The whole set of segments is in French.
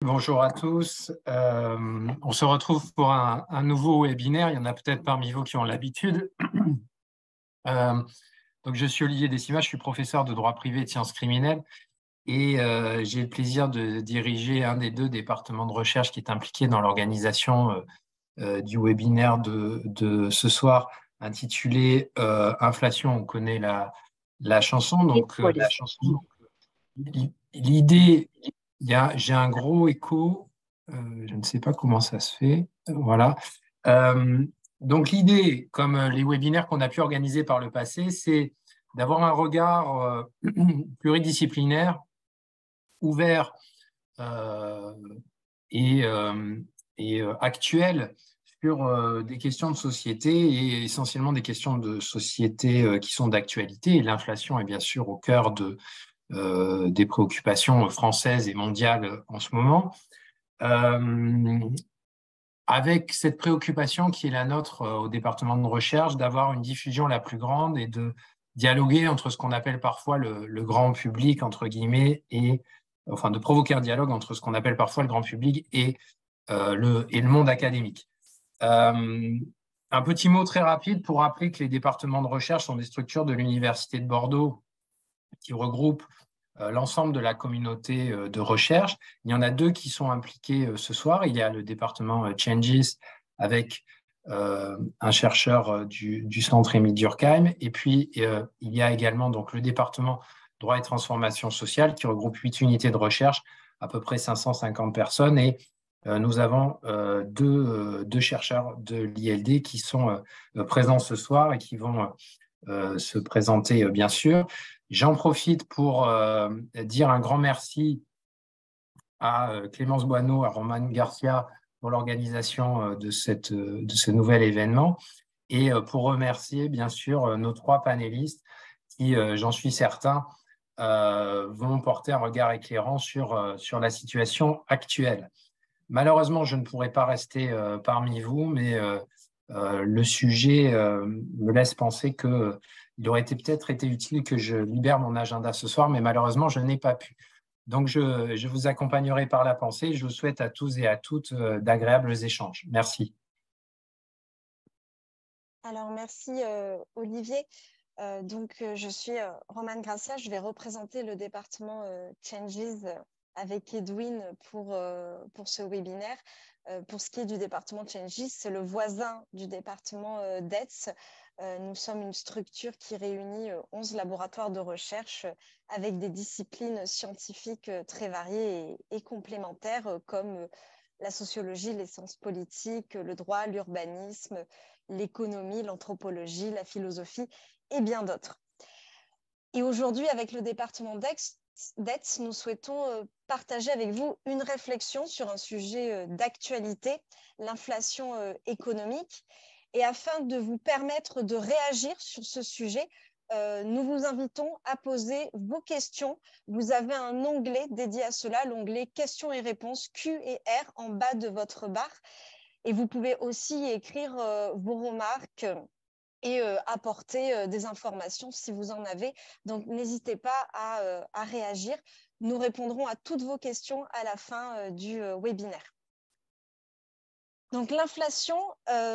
Bonjour à tous. On se retrouve pour un nouveau webinaire. Il y en a peut-être parmi vous qui ont l'habitude. Euh, donc, je suis Olivier Décimat, je suis professeur de droit privé et de sciences criminelles et j'ai le plaisir de diriger un des deux départements de recherche qui est impliqué dans l'organisation du webinaire de ce soir intitulé Inflation. On connaît la chanson. Donc, la chanson. L'idée, j'ai un gros écho, je ne sais pas comment ça se fait, voilà. Euh, donc l'idée, comme les webinaires qu'on a pu organiser par le passé, c'est d'avoir un regard pluridisciplinaire, ouvert euh, et, euh, et actuel sur des questions de société et essentiellement des questions de société qui sont d'actualité. Et l'inflation est bien sûr au cœur des préoccupations françaises et mondiales en ce moment, euh, avec cette préoccupation qui est la nôtre au département de recherche, d'avoir une diffusion la plus grande et de dialoguer entre ce qu'on appelle parfois le grand public, entre guillemets, et enfin de provoquer un dialogue entre ce qu'on appelle parfois le grand public et le monde académique. Euh, un petit mot très rapide pour rappeler que les départements de recherche sont des structures de l'Université de Bordeaux qui regroupent l'ensemble de la communauté de recherche. Il y en a deux qui sont impliqués ce soir. Il y a le département Changes avec un chercheur du centre Émile Durkheim. Et puis, il y a également donc, le département droit et transformation sociale qui regroupe 8 unités de recherche, à peu près 550 personnes. Et nous avons deux chercheurs de l'ILD qui sont présents ce soir et qui vont se présenter, bien sûr. J'en profite pour dire un grand merci à Clémence Boineau, à Roman Garcia pour l'organisation de ce nouvel événement et pour remercier bien sûr nos trois panélistes qui, j'en suis certain, vont porter un regard éclairant sur la situation actuelle. Malheureusement, je ne pourrai pas rester parmi vous, mais le sujet me laisse penser que il aurait peut-être été utile que je libère mon agenda ce soir, mais malheureusement, je n'ai pas pu. Donc, je vous accompagnerai par la pensée. Je vous souhaite à tous et à toutes d'agréables échanges. Merci. Alors, merci Olivier. Je suis Romane Gracia, je vais représenter le département Changes avec Edwin pour ce webinaire. Pour ce qui est du département Changes, c'est le voisin du département DETS. Nous sommes une structure qui réunit 11 laboratoires de recherche avec des disciplines scientifiques très variées et complémentaires comme la sociologie, les sciences politiques, le droit, l'urbanisme, l'économie, l'anthropologie, la philosophie et bien d'autres. Et aujourd'hui, avec le département d'ETS, nous souhaitons partager avec vous une réflexion sur un sujet d'actualité, l'inflation économique. Et afin de vous permettre de réagir sur ce sujet, nous vous invitons à poser vos questions. Vous avez un onglet dédié à cela, l'onglet questions et réponses Q et R en bas de votre barre. Et vous pouvez aussi écrire vos remarques et apporter des informations si vous en avez. Donc, n'hésitez pas à réagir. Nous répondrons à toutes vos questions à la fin du webinaire. Donc, l'inflation,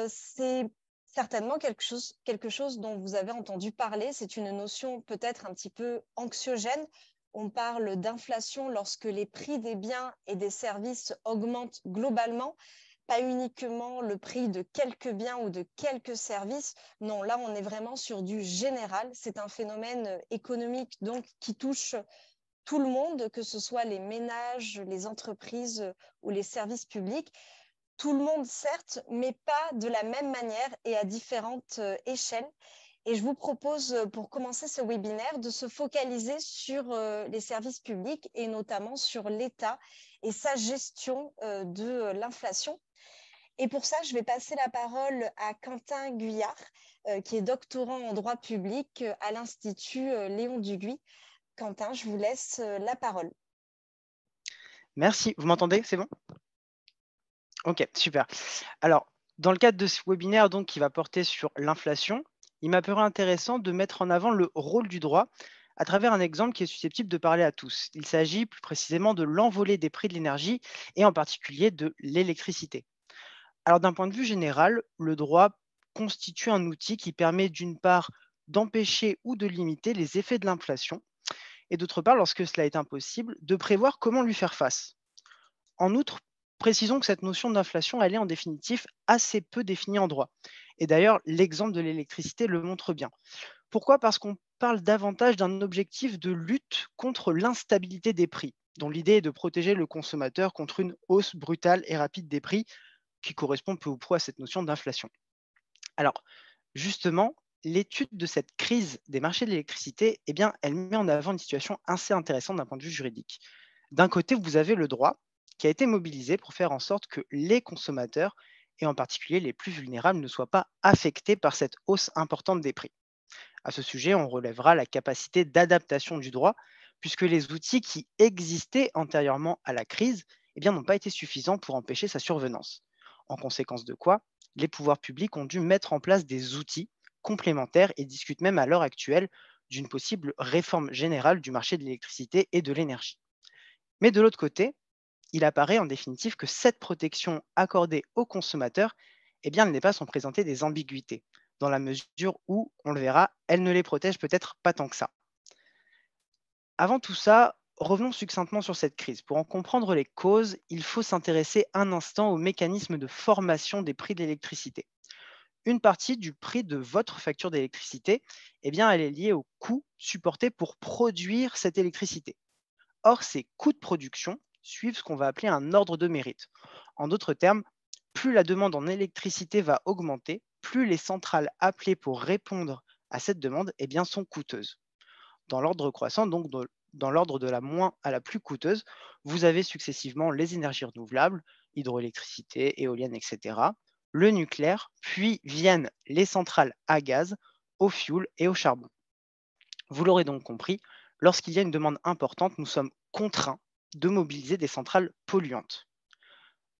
c'est certainement quelque chose dont vous avez entendu parler. C'est une notion peut-être un petit peu anxiogène. On parle d'inflation lorsque les prix des biens et des services augmentent globalement, pas uniquement le prix de quelques biens ou de quelques services. Non, là, on est vraiment sur du général. C'est un phénomène économique donc qui touche tout le monde, que ce soit les ménages, les entreprises ou les services publics. Tout le monde, certes, mais pas de la même manière et à différentes échelles. Et je vous propose, pour commencer ce webinaire, de se focaliser sur les services publics et notamment sur l'État et sa gestion de l'inflation. Et pour ça, je vais passer la parole à Quentin Guyard, qui est doctorant en droit public à l'Institut Léon Duguy. Quentin, je vous laisse la parole. Merci. Vous m'entendez? C'est bon? Ok, super. Alors, dans le cadre de ce webinaire donc, qui va porter sur l'inflation, il m'a paru intéressant de mettre en avant le rôle du droit à travers un exemple qui est susceptible de parler à tous. Il s'agit plus précisément de l'envolée des prix de l'énergie et en particulier de l'électricité. Alors d'un point de vue général, le droit constitue un outil qui permet d'une part d'empêcher ou de limiter les effets de l'inflation et d'autre part, lorsque cela est impossible, de prévoir comment lui faire face. En outre, précisons que cette notion d'inflation, elle est en définitive assez peu définie en droit. Et d'ailleurs, l'exemple de l'électricité le montre bien. Pourquoi? Parce qu'on parle davantage d'un objectif de lutte contre l'instabilité des prix, dont l'idée est de protéger le consommateur contre une hausse brutale et rapide des prix qui correspond peu ou prou à cette notion d'inflation. Alors, justement, l'étude de cette crise des marchés de l'électricité, eh bien, elle met en avant une situation assez intéressante d'un point de vue juridique. D'un côté, vous avez le droit qui a été mobilisé pour faire en sorte que les consommateurs, et en particulier les plus vulnérables, ne soient pas affectés par cette hausse importante des prix. À ce sujet, on relèvera la capacité d'adaptation du droit, puisque les outils qui existaient antérieurement à la crise eh bien, n'ont pas été suffisants pour empêcher sa survenance. En conséquence de quoi, les pouvoirs publics ont dû mettre en place des outils complémentaires et discutent même à l'heure actuelle d'une possible réforme générale du marché de l'électricité et de l'énergie. Mais de l'autre côté, il apparaît en définitive que cette protection accordée aux consommateurs, eh bien, elle n'est pas sans présenter des ambiguïtés, dans la mesure où, on le verra, elle ne les protège peut-être pas tant que ça. Avant tout ça, revenons succinctement sur cette crise. Pour en comprendre les causes, il faut s'intéresser un instant au mécanisme de formation des prix de l'électricité. Une partie du prix de votre facture d'électricité, eh bien, elle est liée au coût supporté pour produire cette électricité. Or, ces coûts de production suivent ce qu'on va appeler un ordre de mérite. En d'autres termes, plus la demande en électricité va augmenter, plus les centrales appelées pour répondre à cette demande eh bien, sont coûteuses. Dans l'ordre croissant, donc dans l'ordre de la moins à la plus coûteuse, vous avez successivement les énergies renouvelables, hydroélectricité, éolienne, etc., le nucléaire, puis viennent les centrales à gaz, au fioul et au charbon. Vous l'aurez donc compris, lorsqu'il y a une demande importante, nous sommes contraints de mobiliser des centrales polluantes.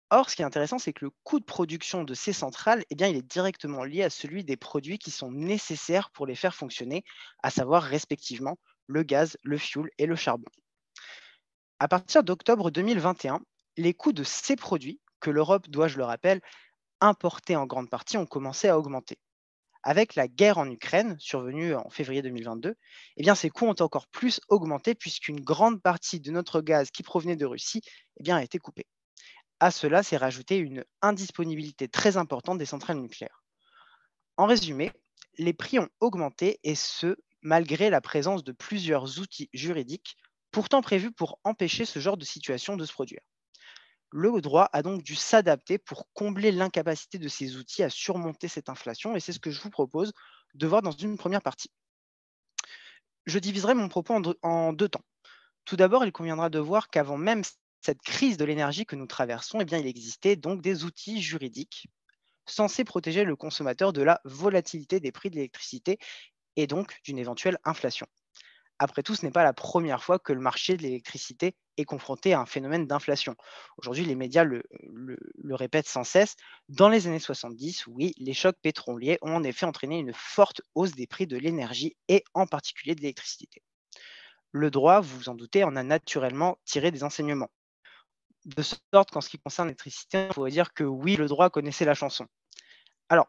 Or, ce qui est intéressant, c'est que le coût de production de ces centrales, eh bien, il est directement lié à celui des produits qui sont nécessaires pour les faire fonctionner, à savoir respectivement le gaz, le fioul et le charbon. À partir d'octobre 2021, les coûts de ces produits, que l'Europe doit, je le rappelle, importer en grande partie, ont commencé à augmenter. Avec la guerre en Ukraine, survenue en février 2022, eh bien, ces coûts ont encore plus augmenté puisqu'une grande partie de notre gaz qui provenait de Russie eh bien, a été coupée. À cela s'est rajoutée une indisponibilité très importante des centrales nucléaires. En résumé, les prix ont augmenté et ce, malgré la présence de plusieurs outils juridiques pourtant prévus pour empêcher ce genre de situation de se produire. Le droit a donc dû s'adapter pour combler l'incapacité de ces outils à surmonter cette inflation et c'est ce que je vous propose de voir dans une première partie. Je diviserai mon propos en deux temps. Tout d'abord, il conviendra de voir qu'avant même cette crise de l'énergie que nous traversons, eh bien, il existait donc des outils juridiques censés protéger le consommateur de la volatilité des prix de l'électricité et donc d'une éventuelle inflation. Après tout, ce n'est pas la première fois que le marché de l'électricité est confronté à un phénomène d'inflation. Aujourd'hui, les médias le répètent sans cesse. Dans les années 70, oui, les chocs pétroliers ont en effet entraîné une forte hausse des prix de l'énergie et en particulier de l'électricité. Le droit, vous vous en doutez, en a naturellement tiré des enseignements. De sorte qu'en ce qui concerne l'électricité, on pourrait dire que oui, le droit connaissait la chanson. Alors,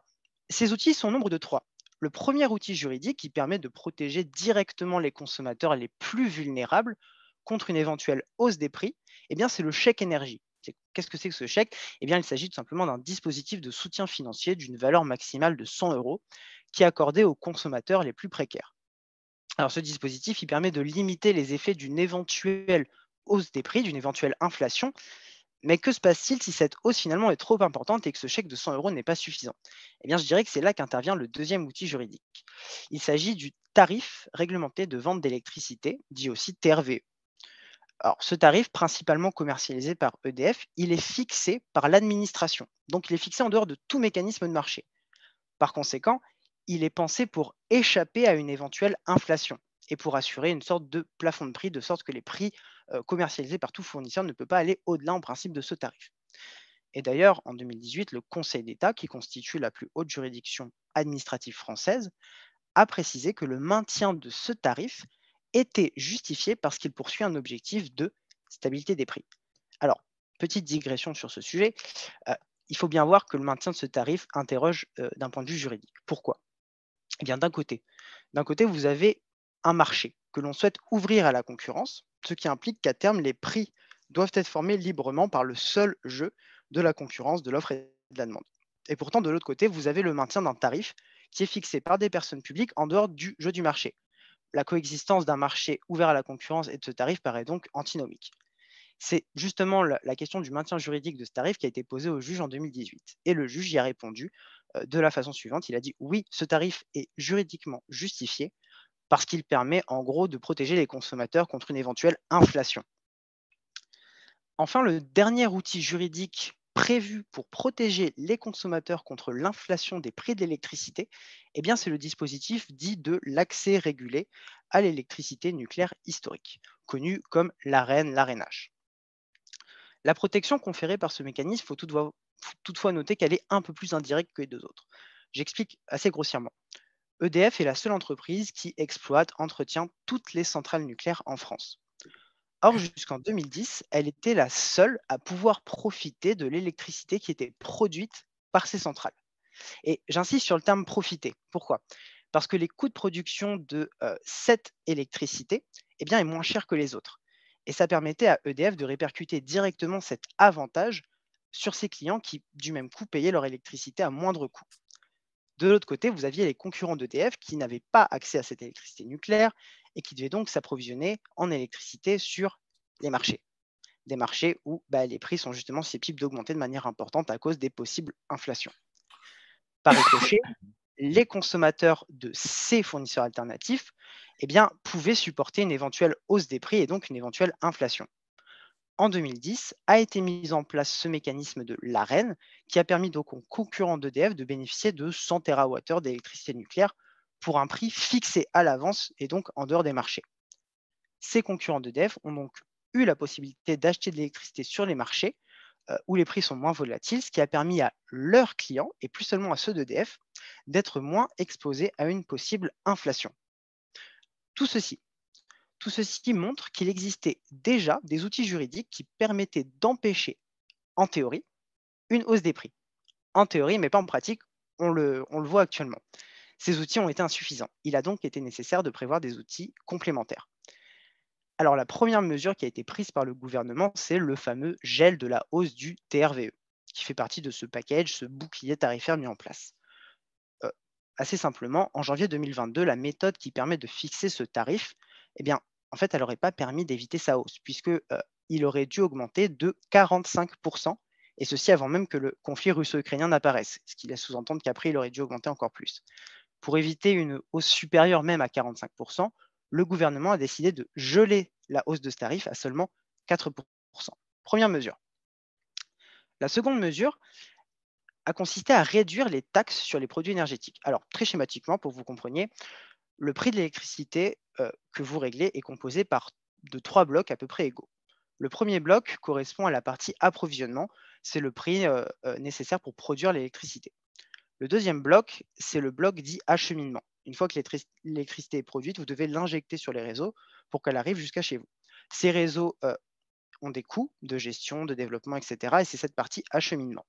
ces outils sont au nombre de trois. Le premier outil juridique qui permet de protéger directement les consommateurs les plus vulnérables contre une éventuelle hausse des prix, eh bien, c'est le chèque énergie. Qu'est-ce que c'est que ce chèque? Eh bien, il s'agit tout simplement d'un dispositif de soutien financier d'une valeur maximale de 100 euros qui est accordé aux consommateurs les plus précaires. Alors, ce dispositif, il permet de limiter les effets d'une éventuelle hausse des prix, d'une éventuelle inflation. Mais que se passe-t-il si cette hausse finalement est trop importante et que ce chèque de 100 euros n'est pas suffisant? Eh bien, je dirais que c'est là qu'intervient le deuxième outil juridique. Il s'agit du tarif réglementé de vente d'électricité, dit aussi TRV. Alors, ce tarif, principalement commercialisé par EDF, il est fixé par l'administration. Donc, il est fixé en dehors de tout mécanisme de marché. Par conséquent, il est pensé pour échapper à une éventuelle inflation et pour assurer une sorte de plafond de prix, de sorte que les prix commercialisés par tout fournisseur ne peuvent pas aller au-delà en principe de ce tarif. Et d'ailleurs, en 2018, le Conseil d'État, qui constitue la plus haute juridiction administrative française, a précisé que le maintien de ce tarif était justifié parce qu'il poursuit un objectif de stabilité des prix. Alors, petite digression sur ce sujet, euh, il faut bien voir que le maintien de ce tarif interroge d'un point de vue juridique. Pourquoi? Eh bien, d'un côté, vous avez un marché que l'on souhaite ouvrir à la concurrence, ce qui implique qu'à terme, les prix doivent être formés librement par le seul jeu de la concurrence, de l'offre et de la demande. Et pourtant, de l'autre côté, vous avez le maintien d'un tarif qui est fixé par des personnes publiques en dehors du jeu du marché. La coexistence d'un marché ouvert à la concurrence et de ce tarif paraît donc antinomique. C'est justement la question du maintien juridique de ce tarif qui a été posée au juge en 2018. Et le juge y a répondu de la façon suivante. Il a dit oui, ce tarif est juridiquement justifié parce qu'il permet en gros de protéger les consommateurs contre une éventuelle inflation. Enfin, le dernier outil juridique prévu pour protéger les consommateurs contre l'inflation des prix de l'électricité, eh bien, c'est le dispositif dit de l'accès régulé à l'électricité nucléaire historique, connu comme l'AREN, l'ARENH. La protection conférée par ce mécanisme, faut toutefois noter qu'elle est un peu plus indirecte que les deux autres. J'explique assez grossièrement. EDF est la seule entreprise qui exploite, entretient toutes les centrales nucléaires en France. Or, jusqu'en 2010, elle était la seule à pouvoir profiter de l'électricité qui était produite par ces centrales. Et j'insiste sur le terme profiter. Pourquoi? Parce que les coûts de production de cette électricité est moins cher que les autres. Et ça permettait à EDF de répercuter directement cet avantage sur ses clients qui, du même coup, payaient leur électricité à moindre coût. De l'autre côté, vous aviez les concurrents d'EDF qui n'avaient pas accès à cette électricité nucléaire et qui devaient donc s'approvisionner en électricité sur les marchés. Des marchés où les prix sont justement susceptibles d'augmenter de manière importante à cause des possibles inflations. Par ricochet, les consommateurs de ces fournisseurs alternatifs pouvaient supporter une éventuelle hausse des prix et donc une éventuelle inflation. En 2010, a été mis en place ce mécanisme de l'AREN qui a permis donc aux concurrents d'EDF de bénéficier de 100 TWh d'électricité nucléaire pour un prix fixé à l'avance et donc en dehors des marchés. Ces concurrents d'EDF ont donc eu la possibilité d'acheter de l'électricité sur les marchés où les prix sont moins volatiles, ce qui a permis à leurs clients, et plus seulement à ceux d'EDF, d'être moins exposés à une possible inflation. Tout ceci montre qu'il existait déjà des outils juridiques qui permettaient d'empêcher, en théorie, une hausse des prix. En théorie, mais pas en pratique, on le voit actuellement. Ces outils ont été insuffisants. Il a donc été nécessaire de prévoir des outils complémentaires. Alors, la première mesure qui a été prise par le gouvernement, c'est le fameux gel de la hausse du TRVE, qui fait partie de ce package, ce bouclier tarifaire mis en place. Assez simplement, en janvier 2022, la méthode qui permet de fixer ce tarif, elle n'aurait pas permis d'éviter sa hausse, puisqu'il aurait dû augmenter de 45%, et ceci avant même que le conflit russo-ukrainien n'apparaisse, ce qui laisse sous-entendre qu'après, il aurait dû augmenter encore plus. Pour éviter une hausse supérieure même à 45%, le gouvernement a décidé de geler la hausse de ce tarif à seulement 4%. Première mesure. La seconde mesure a consisté à réduire les taxes sur les produits énergétiques. Alors, très schématiquement, pour que vous compreniez, le prix de l'électricité que vous réglez est composé de 3 blocs à peu près égaux. Le premier bloc correspond à la partie approvisionnement, c'est le prix nécessaire pour produire l'électricité. Le deuxième bloc, c'est le bloc dit acheminement. Une fois que l'électricité est produite, vous devez l'injecter sur les réseaux pour qu'elle arrive jusqu'à chez vous. Ces réseaux ont des coûts de gestion, de développement, etc. Et c'est cette partie acheminement.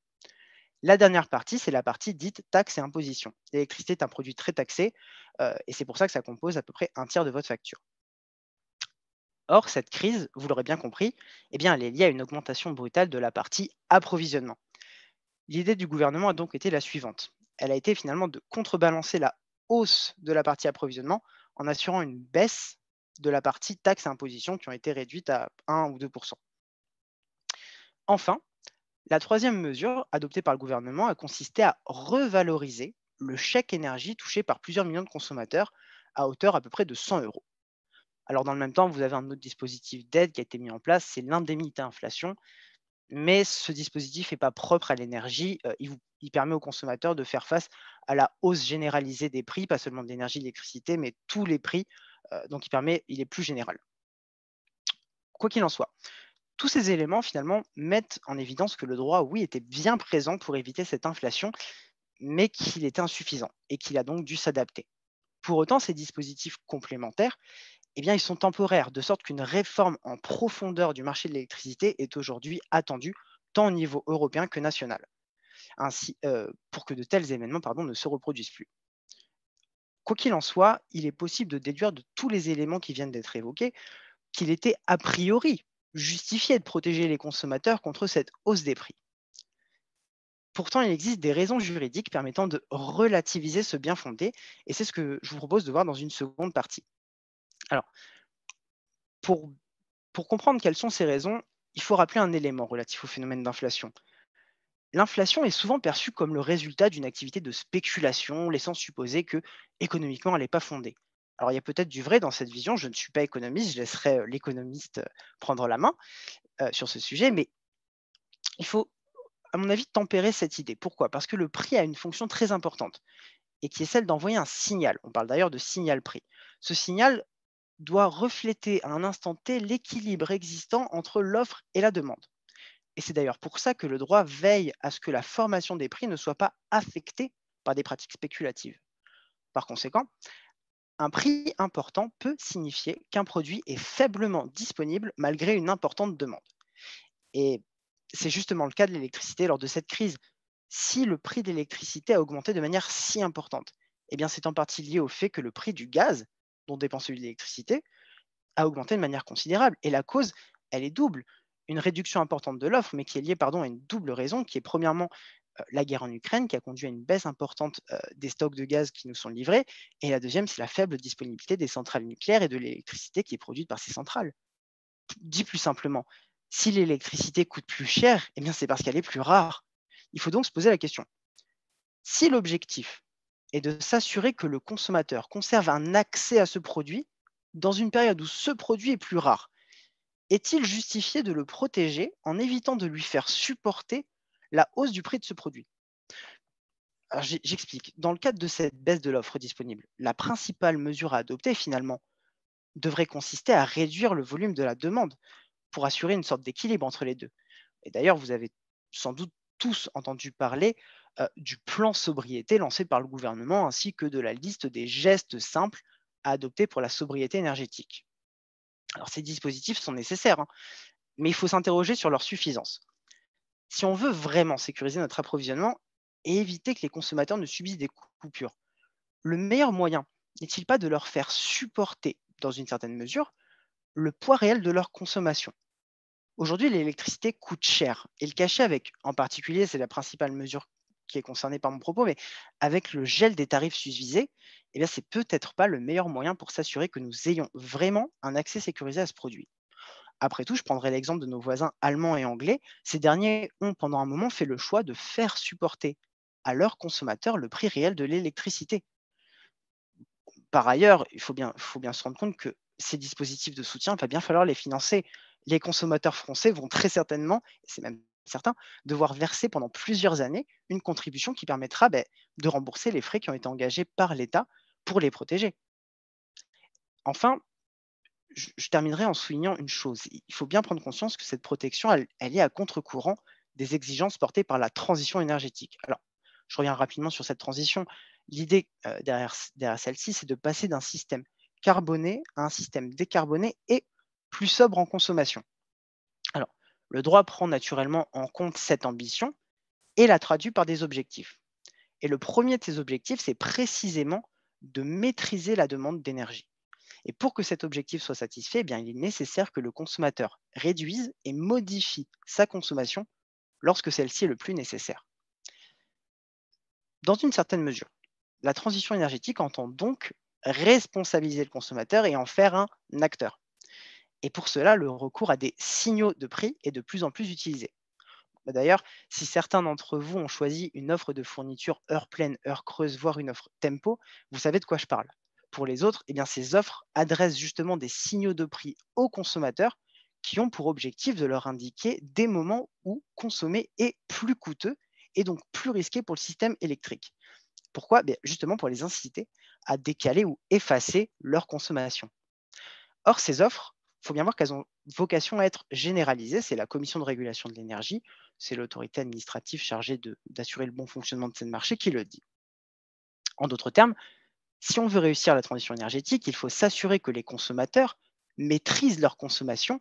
La dernière partie, c'est la partie dite taxes et impositions. L'électricité est un produit très taxé et c'est pour ça que ça compose à peu près un tiers de votre facture. Or, cette crise, vous l'aurez bien compris, elle est liée à une augmentation brutale de la partie approvisionnement. L'idée du gouvernement a donc été la suivante. Elle a été finalement de contrebalancer la hausse de la partie approvisionnement en assurant une baisse de la partie taxes et impositions qui ont été réduites à 1 ou 2%. Enfin, la troisième mesure adoptée par le gouvernement a consisté à revaloriser le chèque énergie touché par plusieurs millions de consommateurs à hauteur à peu près de 100 euros. Alors dans le même temps, vous avez un autre dispositif d'aide qui a été mis en place, c'est l'indemnité inflation. Mais ce dispositif n'est pas propre à l'énergie. Il permet aux consommateurs de faire face à la hausse généralisée des prix, pas seulement de l'énergie, de l'électricité, mais tous les prix. Donc il est plus général. Quoi qu'il en soit, tous ces éléments finalement mettent en évidence que le droit, oui, était bien présent pour éviter cette inflation, mais qu'il était insuffisant et qu'il a donc dû s'adapter. Pour autant, ces dispositifs complémentaires eh bien, ils sont temporaires, de sorte qu'une réforme en profondeur du marché de l'électricité est aujourd'hui attendue tant au niveau européen que national, pour que de tels événements ne se reproduisent plus. Quoi qu'il en soit, il est possible de déduire de tous les éléments qui viennent d'être évoqués qu'il était a priori justifié de protéger les consommateurs contre cette hausse des prix. Pourtant, il existe des raisons juridiques permettant de relativiser ce bien fondé, et c'est ce que je vous propose de voir dans une seconde partie. Alors, pour, pour comprendre quelles sont ces raisons, il faut rappeler un élément relatif au phénomène d'inflation. L'inflation est souvent perçue comme le résultat d'une activité de spéculation, laissant supposer que économiquement elle n'est pas fondée. Alors il y a peut-être du vrai dans cette vision, je ne suis pas économiste, je laisserai l'économiste prendre la main sur ce sujet, mais il faut, à mon avis, tempérer cette idée. Pourquoi? Parce que le prix a une fonction très importante et qui est celle d'envoyer un signal. On parle d'ailleurs de signal prix. Ce signal doit refléter à un instant T l'équilibre existant entre l'offre et la demande. Et c'est d'ailleurs pour ça que le droit veille à ce que la formation des prix ne soit pas affectée par des pratiques spéculatives. Par conséquent, un prix important peut signifier qu'un produit est faiblement disponible malgré une importante demande. Et c'est justement le cas de l'électricité lors de cette crise. Si le prix de l'électricité a augmenté de manière si importante, eh bien c'est en partie lié au fait que le prix du gaz, dont dépend celui de l'électricité, a augmenté de manière considérable. Et la cause, elle est double. Une réduction importante de l'offre, mais qui est liée à une double raison, qui est premièrement la guerre en Ukraine, qui a conduit à une baisse importante des stocks de gaz qui nous sont livrés. Et la deuxième, c'est la faible disponibilité des centrales nucléaires et de l'électricité qui est produite par ces centrales. Dit plus simplement, si l'électricité coûte plus cher, eh bien c'est parce qu'elle est plus rare. Il faut donc se poser la question. Si l'objectif est de s'assurer que le consommateur conserve un accès à ce produit dans une période où ce produit est plus rare, est-il justifié de le protéger en évitant de lui faire supporter la hausse du prix de ce produit? Alors, j'explique. Dans le cadre de cette baisse de l'offre disponible, la principale mesure à adopter finalement devrait consister à réduire le volume de la demande pour assurer une sorte d'équilibre entre les deux. Et d'ailleurs, vous avez sans doute tous entendu parler du plan sobriété lancé par le gouvernement ainsi que de la liste des gestes simples à adopter pour la sobriété énergétique. Alors ces dispositifs sont nécessaires, hein, mais il faut s'interroger sur leur suffisance. Si on veut vraiment sécuriser notre approvisionnement et éviter que les consommateurs ne subissent des coupures, le meilleur moyen n'est-il pas de leur faire supporter, dans une certaine mesure, le poids réel de leur consommation? Aujourd'hui, l'électricité coûte cher et le cacher avec, en particulier, c'est la principale mesure qui est concernée par mon propos, mais avec le gel des tarifs susvisés, eh bien, c'est peut-être pas le meilleur moyen pour s'assurer que nous ayons vraiment un accès sécurisé à ce produit. Après tout, je prendrai l'exemple de nos voisins allemands et anglais. Ces derniers ont pendant un moment fait le choix de faire supporter à leurs consommateurs le prix réel de l'électricité. Par ailleurs, il faut bien se rendre compte que ces dispositifs de soutien, il va bien falloir les financer. Les consommateurs français vont très certainement, et c'est même certain, devoir verser pendant plusieurs années une contribution qui permettra de rembourser les frais qui ont été engagés par l'État pour les protéger. Enfin, je terminerai en soulignant une chose. Il faut bien prendre conscience que cette protection, elle est à contre-courant des exigences portées par la transition énergétique. Alors, je reviens rapidement sur cette transition. L'idée derrière celle-ci, c'est de passer d'un système carboné à un système décarboné et plus sobre en consommation. Alors, le droit prend naturellement en compte cette ambition et la traduit par des objectifs. Et le premier de ces objectifs, c'est précisément de maîtriser la demande d'énergie. Et pour que cet objectif soit satisfait, eh bien, il est nécessaire que le consommateur réduise et modifie sa consommation lorsque celle-ci est le plus nécessaire. Dans une certaine mesure, la transition énergétique entend donc responsabiliser le consommateur et en faire un acteur. Et pour cela, le recours à des signaux de prix est de plus en plus utilisé. D'ailleurs, si certains d'entre vous ont choisi une offre de fourniture heure pleine, heure creuse, voire une offre tempo, vous savez de quoi je parle. Pour les autres, eh bien, ces offres adressent justement des signaux de prix aux consommateurs qui ont pour objectif de leur indiquer des moments où consommer est plus coûteux et donc plus risqué pour le système électrique. Pourquoi? Justement pour les inciter à décaler ou effacer leur consommation. Or, ces offres, il faut bien voir qu'elles ont vocation à être généralisées. C'est la Commission de régulation de l'énergie, c'est l'autorité administrative chargée d'assurer le bon fonctionnement de ces marchés qui le dit. En d'autres termes, Si on veut réussir la transition énergétique, il faut s'assurer que les consommateurs maîtrisent leur consommation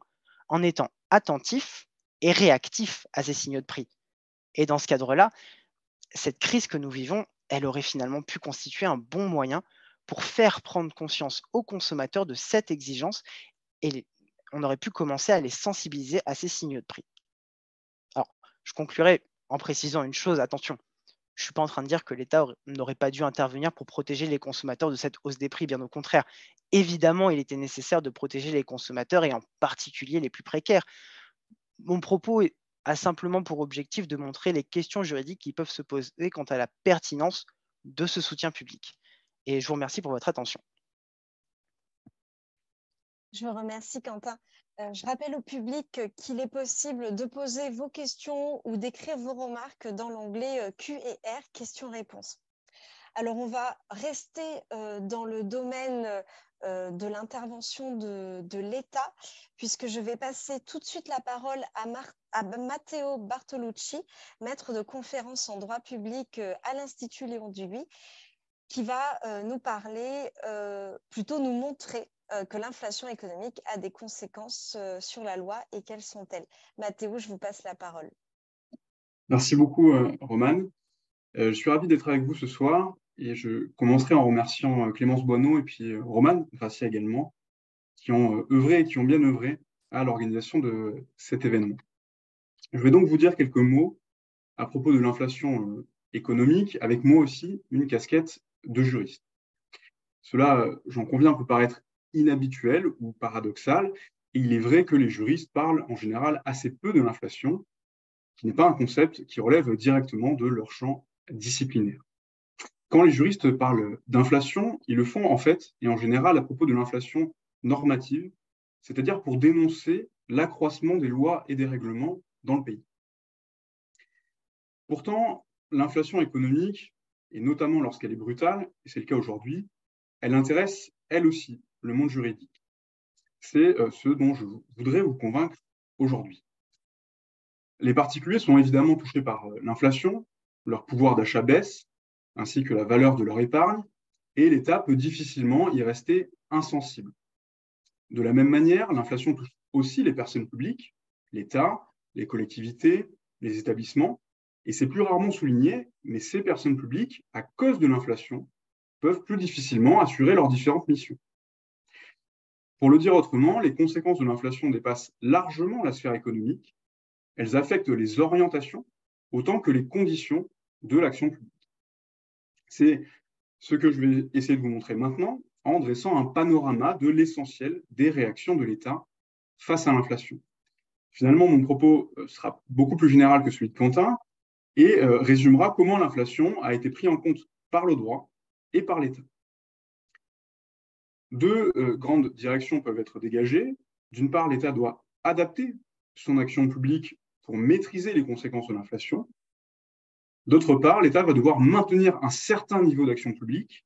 en étant attentifs et réactifs à ces signaux de prix. Et dans ce cadre-là, cette crise que nous vivons, elle aurait finalement pu constituer un bon moyen pour faire prendre conscience aux consommateurs de cette exigence et on aurait pu commencer à les sensibiliser à ces signaux de prix. Alors, je conclurai en précisant une chose, attention, je ne suis pas en train de dire que l'État n'aurait pas dû intervenir pour protéger les consommateurs de cette hausse des prix, bien au contraire. Évidemment, il était nécessaire de protéger les consommateurs et en particulier les plus précaires. Mon propos a simplement pour objectif de montrer les questions juridiques qui peuvent se poser quant à la pertinence de ce soutien public. Et je vous remercie pour votre attention. Je vous remercie, Quentin. Je rappelle au public qu'il est possible de poser vos questions ou d'écrire vos remarques dans l'onglet Q&R, questions-réponses. Alors, on va rester dans le domaine de l'intervention de l'État, puisque je vais passer tout de suite la parole à Matteo Bartolucci, maître de conférence en droit public à l'Institut Léon Dubuis, qui va nous parler, plutôt nous montrer que l'inflation économique a des conséquences sur la loi et quelles sont-elles. Matteo, je vous passe la parole. Merci beaucoup, Romane. Je suis ravi d'être avec vous ce soir et je commencerai en remerciant Clémence Boineau et puis Romane Gracia également, qui ont œuvré et qui ont bien œuvré à l'organisation de cet événement. Je vais donc vous dire quelques mots à propos de l'inflation économique, avec moi aussi une casquette de juriste. Cela, j'en conviens, peut paraître inhabituel ou paradoxal, et il est vrai que les juristes parlent en général assez peu de l'inflation, qui n'est pas un concept qui relève directement de leur champ disciplinaire. Quand les juristes parlent d'inflation, ils le font en fait, et en général à propos de l'inflation normative, c'est-à-dire pour dénoncer l'accroissement des lois et des règlements dans le pays. Pourtant, l'inflation économique, et notamment lorsqu'elle est brutale, et c'est le cas aujourd'hui, elle intéresse elle aussi le monde juridique. C'est ce dont je voudrais vous convaincre aujourd'hui. Les particuliers sont évidemment touchés par l'inflation, leur pouvoir d'achat baisse, ainsi que la valeur de leur épargne, et l'État peut difficilement y rester insensible. De la même manière, l'inflation touche aussi les personnes publiques, l'État, les collectivités, les établissements, et c'est plus rarement souligné, mais ces personnes publiques, à cause de l'inflation, peuvent plus difficilement assurer leurs différentes missions. Pour le dire autrement, les conséquences de l'inflation dépassent largement la sphère économique. Elles affectent les orientations autant que les conditions de l'action publique. C'est ce que je vais essayer de vous montrer maintenant en dressant un panorama de l'essentiel des réactions de l'État face à l'inflation. Finalement, mon propos sera beaucoup plus général que celui de Quentin et résumera comment l'inflation a été prise en compte par le droit et par l'État. Deux grandes directions peuvent être dégagées. D'une part, l'État doit adapter son action publique pour maîtriser les conséquences de l'inflation. D'autre part, l'État va devoir maintenir un certain niveau d'action publique,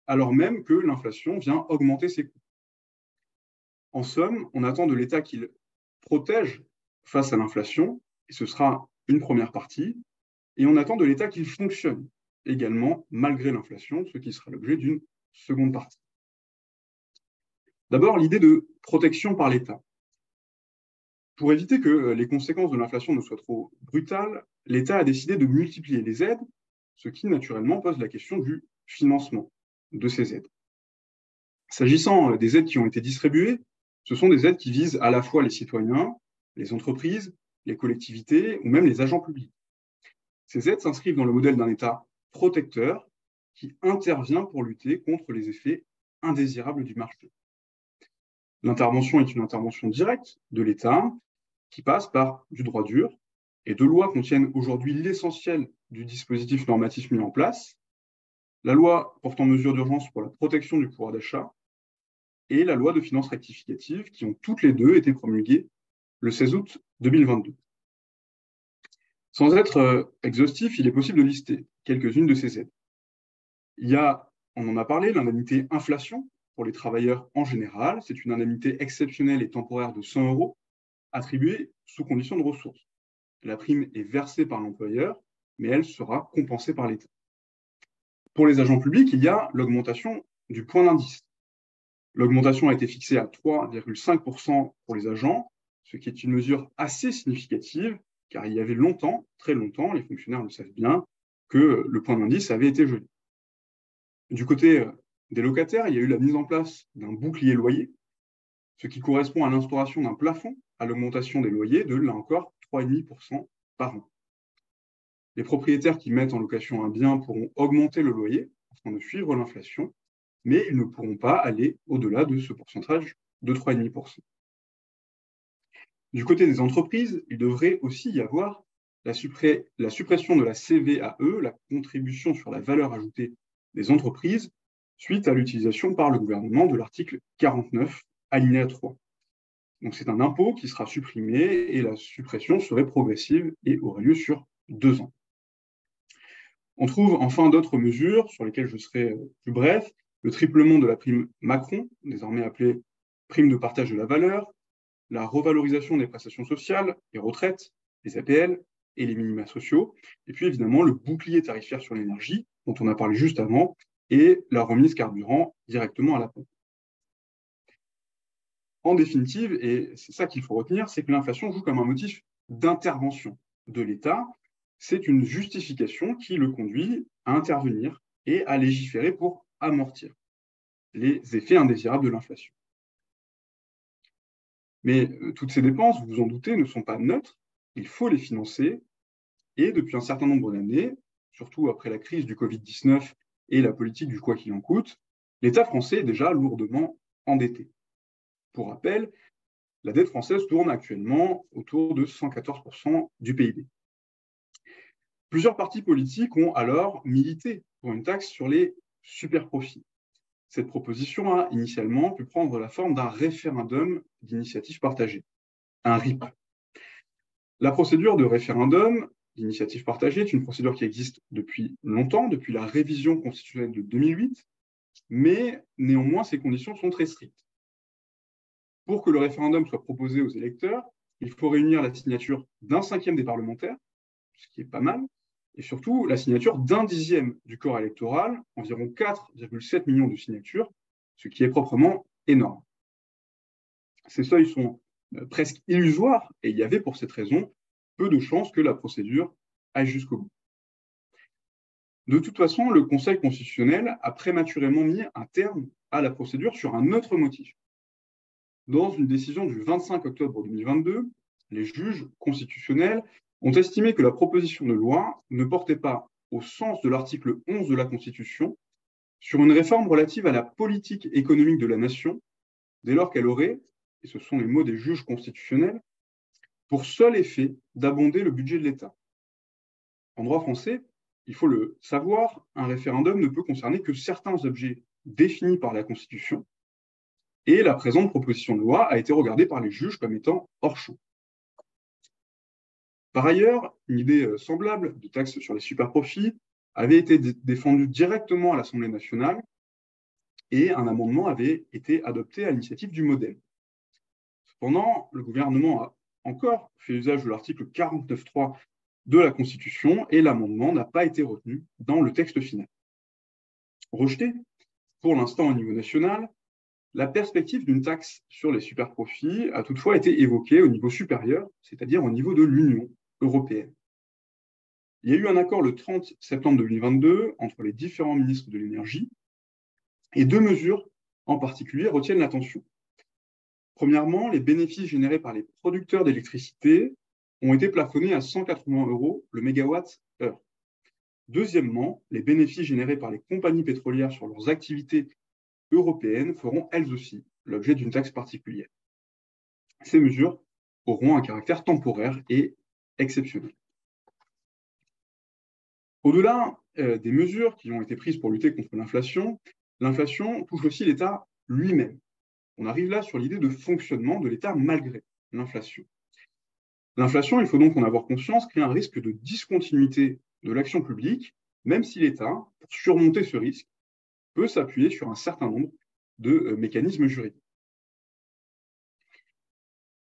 alors même que l'inflation vient augmenter ses coûts. En somme, on attend de l'État qu'il protège face à l'inflation, et ce sera une première partie, et on attend de l'État qu'il fonctionne également malgré l'inflation, ce qui sera l'objet d'une seconde partie. D'abord, l'idée de protection par l'État. Pour éviter que les conséquences de l'inflation ne soient trop brutales, l'État a décidé de multiplier les aides, ce qui naturellement pose la question du financement de ces aides. S'agissant des aides qui ont été distribuées, ce sont des aides qui visent à la fois les citoyens, les entreprises, les collectivités ou même les agents publics. Ces aides s'inscrivent dans le modèle d'un État protecteur qui intervient pour lutter contre les effets indésirables du marché. L'intervention est une intervention directe de l'État qui passe par du droit dur, et deux lois contiennent aujourd'hui l'essentiel du dispositif normatif mis en place, la loi portant mesures d'urgence pour la protection du pouvoir d'achat et la loi de finances rectificative qui ont toutes les deux été promulguées le 16 août 2022. Sans être exhaustif, il est possible de lister quelques-unes de ces aides. Il y a, on en a parlé, l'indemnité inflation pour les travailleurs en général. C'est une indemnité exceptionnelle et temporaire de 100 € attribuée sous condition de ressources. La prime est versée par l'employeur, mais elle sera compensée par l'État. Pour les agents publics, il y a l'augmentation du point d'indice. L'augmentation a été fixée à 3,5% pour les agents, ce qui est une mesure assez significative, car il y avait longtemps, très longtemps, les fonctionnaires le savent bien, que le point d'indice avait été gelé. Du côté des locataires, il y a eu la mise en place d'un bouclier loyer, ce qui correspond à l'instauration d'un plafond à l'augmentation des loyers de, là encore, 3,5% par an. Les propriétaires qui mettent en location un bien pourront augmenter le loyer afin de suivre l'inflation, mais ils ne pourront pas aller au-delà de ce pourcentage de 3,5%. Du côté des entreprises, il devrait aussi y avoir la suppression de la CVAE, la contribution sur la valeur ajoutée des entreprises, suite à l'utilisation par le gouvernement de l'article 49, alinéa 3. Donc c'est un impôt qui sera supprimé et la suppression serait progressive et aurait lieu sur 2 ans. On trouve enfin d'autres mesures sur lesquelles je serai plus bref, le triplement de la prime Macron, désormais appelée prime de partage de la valeur, la revalorisation des prestations sociales, les retraites, les APL et les minima sociaux, et puis évidemment le bouclier tarifaire sur l'énergie, dont on a parlé juste avant, et la remise carburant directement à la pompe. En définitive, et c'est ça qu'il faut retenir, c'est que l'inflation joue comme un motif d'intervention de l'État. C'est une justification qui le conduit à intervenir et à légiférer pour amortir les effets indésirables de l'inflation. Mais toutes ces dépenses, vous vous en doutez, ne sont pas neutres. Il faut les financer. Et depuis un certain nombre d'années, surtout après la crise du Covid-19 et la politique du quoi qu'il en coûte, l'État français est déjà lourdement endetté. Pour rappel, la dette française tourne actuellement autour de 114% du PIB. Plusieurs partis politiques ont alors milité pour une taxe sur les superprofits. Cette proposition a initialement pu prendre la forme d'un référendum d'initiative partagée, un RIP. La procédure de référendum d'initiative partagée est une procédure qui existe depuis longtemps, depuis la révision constitutionnelle de 2008, mais néanmoins, ces conditions sont très strictes. Pour que le référendum soit proposé aux électeurs, il faut réunir la signature d'un cinquième des parlementaires, ce qui est pas mal, et surtout la signature d'un dixième du corps électoral, environ 4,7 millions de signatures, ce qui est proprement énorme. Ces seuils sont presque illusoires, et il y avait pour cette raison peu de chances que la procédure aille jusqu'au bout. De toute façon, le Conseil constitutionnel a prématurément mis un terme à la procédure sur un autre motif. Dans une décision du 25 octobre 2022, les juges constitutionnels ont estimé que la proposition de loi ne portait pas au sens de l'article 11 de la Constitution sur une réforme relative à la politique économique de la nation, dès lors qu'elle aurait, et ce sont les mots des juges constitutionnels, pour seul effet d'abonder le budget de l'État. En droit français, il faut le savoir, un référendum ne peut concerner que certains objets définis par la Constitution, et la présente proposition de loi a été regardée par les juges comme étant hors champ. Par ailleurs, une idée semblable de taxe sur les superprofits avait été défendue directement à l'Assemblée nationale et un amendement avait été adopté à l'initiative du MoDem. Cependant, le gouvernement a encore fait usage de l'article 49.3 de la Constitution et l'amendement n'a pas été retenu dans le texte final. Rejeté, pour l'instant au niveau national, la perspective d'une taxe sur les superprofits a toutefois été évoquée au niveau supérieur, c'est-à-dire au niveau de l'Union européenne. Il y a eu un accord le 30 septembre 2022 entre les différents ministres de l'énergie et 2 mesures en particulier retiennent l'attention. Premièrement, les bénéfices générés par les producteurs d'électricité ont été plafonnés à 180 € le mégawatt-heure. Deuxièmement, les bénéfices générés par les compagnies pétrolières sur leurs activités européennes feront elles aussi l'objet d'une taxe particulière. Ces mesures auront un caractère temporaire et exceptionnel. Au-delà des mesures qui ont été prises pour lutter contre l'inflation, l'inflation touche aussi l'État lui-même. On arrive là sur l'idée de fonctionnement de l'État malgré l'inflation. L'inflation, il faut donc en avoir conscience, crée un risque de discontinuité de l'action publique, même si l'État, pour surmonter ce risque, peut s'appuyer sur un certain nombre de mécanismes juridiques.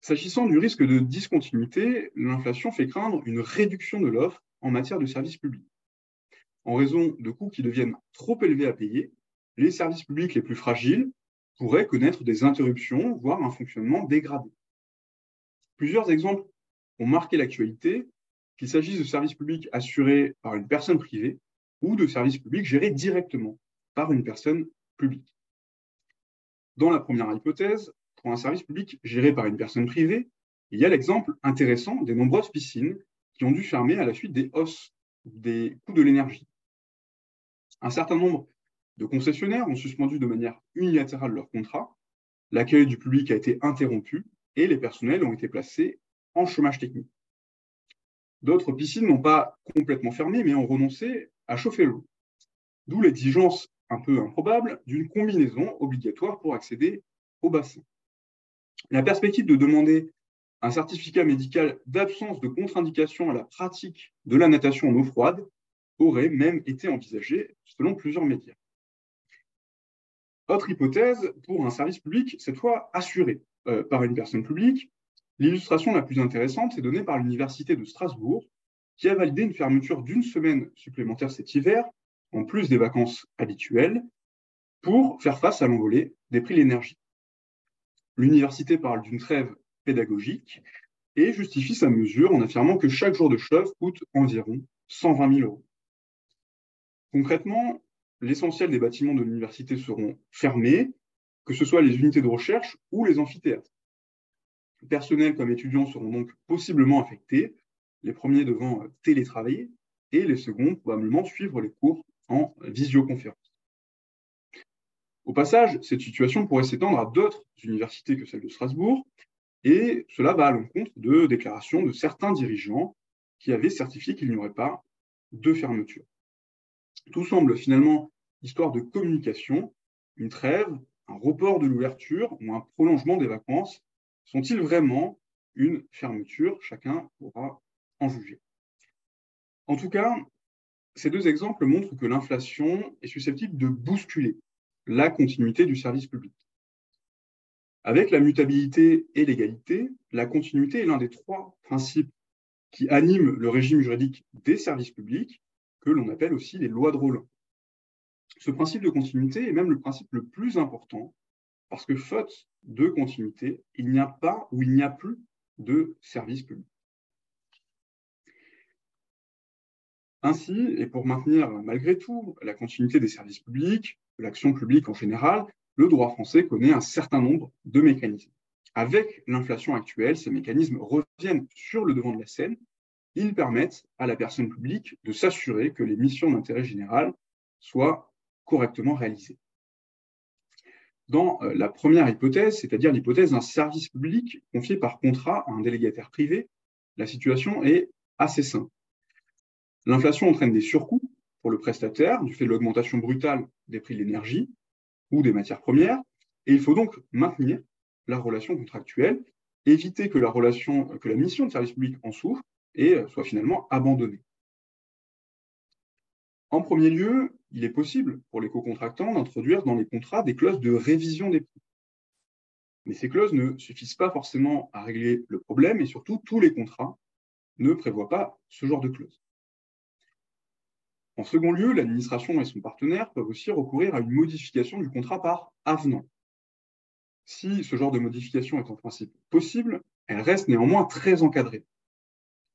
S'agissant du risque de discontinuité, l'inflation fait craindre une réduction de l'offre en matière de services publics. En raison de coûts qui deviennent trop élevés à payer, les services publics les plus fragiles pourraient connaître des interruptions, voire un fonctionnement dégradé. Plusieurs exemples ont marqué l'actualité, qu'il s'agisse de services publics assurés par une personne privée ou de services publics gérés directement par une personne publique. Dans la première hypothèse, pour un service public géré par une personne privée, il y a l'exemple intéressant des nombreuses piscines qui ont dû fermer à la suite des hausses des coûts de l'énergie. Un certain nombre de concessionnaires ont suspendu de manière unilatérale leur contrat, l'accueil du public a été interrompu et les personnels ont été placés en chômage technique. D'autres piscines n'ont pas complètement fermé, mais ont renoncé à chauffer l'eau. D'où l'exigence un peu improbable d'une combinaison obligatoire pour accéder au bassin. La perspective de demander un certificat médical d'absence de contre-indication à la pratique de la natation en eau froide aurait même été envisagée selon plusieurs médias. Autre hypothèse, pour un service public, cette fois assuré par une personne publique, l'illustration la plus intéressante est donnée par l'Université de Strasbourg, qui a validé une fermeture d'1 semaine supplémentaire cet hiver, en plus des vacances habituelles, pour faire face à l'envolée des prix de l'énergie. L'université parle d'une trêve pédagogique et justifie sa mesure en affirmant que chaque jour de chauffe coûte environ 120 000 €. Concrètement, l'essentiel des bâtiments de l'université seront fermés, que ce soit les unités de recherche ou les amphithéâtres. Personnels comme étudiants seront donc possiblement affectés, les premiers devant télétravailler et les seconds probablement suivre les cours en visioconférence. Au passage, cette situation pourrait s'étendre à d'autres universités que celle de Strasbourg, et cela va à l'encontre de déclarations de certains dirigeants qui avaient certifié qu'il n'y aurait pas de fermeture. Tout semble finalement histoire de communication, une trêve, un report de l'ouverture ou un prolongement des vacances. Sont-ils vraiment une fermeture? Chacun pourra en juger. En tout cas, ces deux exemples montrent que l'inflation est susceptible de bousculer la continuité du service public. Avec la mutabilité et l'égalité, la continuité est l'un des 3 principes qui animent le régime juridique des services publics, que l'on appelle aussi les lois de Rolin. Ce principe de continuité est même le principe le plus important, parce que faute de continuité, il n'y a pas ou il n'y a plus de service public. Ainsi, et pour maintenir malgré tout la continuité des services publics, de l'action publique en général, le droit français connaît un certain nombre de mécanismes. Avec l'inflation actuelle, ces mécanismes reviennent sur le devant de la scène. Ils permettent à la personne publique de s'assurer que les missions d'intérêt général soient correctement réalisées. Dans la première hypothèse, c'est-à-dire l'hypothèse d'un service public confié par contrat à un délégataire privé, la situation est assez simple. L'inflation entraîne des surcoûts pour le prestataire du fait de l'augmentation brutale des prix de l'énergie ou des matières premières, et il faut donc maintenir la relation contractuelle, éviter que la mission de service public en souffre et soit finalement abandonnée. En premier lieu, il est possible pour les co-contractants d'introduire dans les contrats des clauses de révision des prix. Mais ces clauses ne suffisent pas forcément à régler le problème et surtout, tous les contrats ne prévoient pas ce genre de clauses. En second lieu, l'administration et son partenaire peuvent aussi recourir à une modification du contrat par avenant. Si ce genre de modification est en principe possible, elle reste néanmoins très encadrée.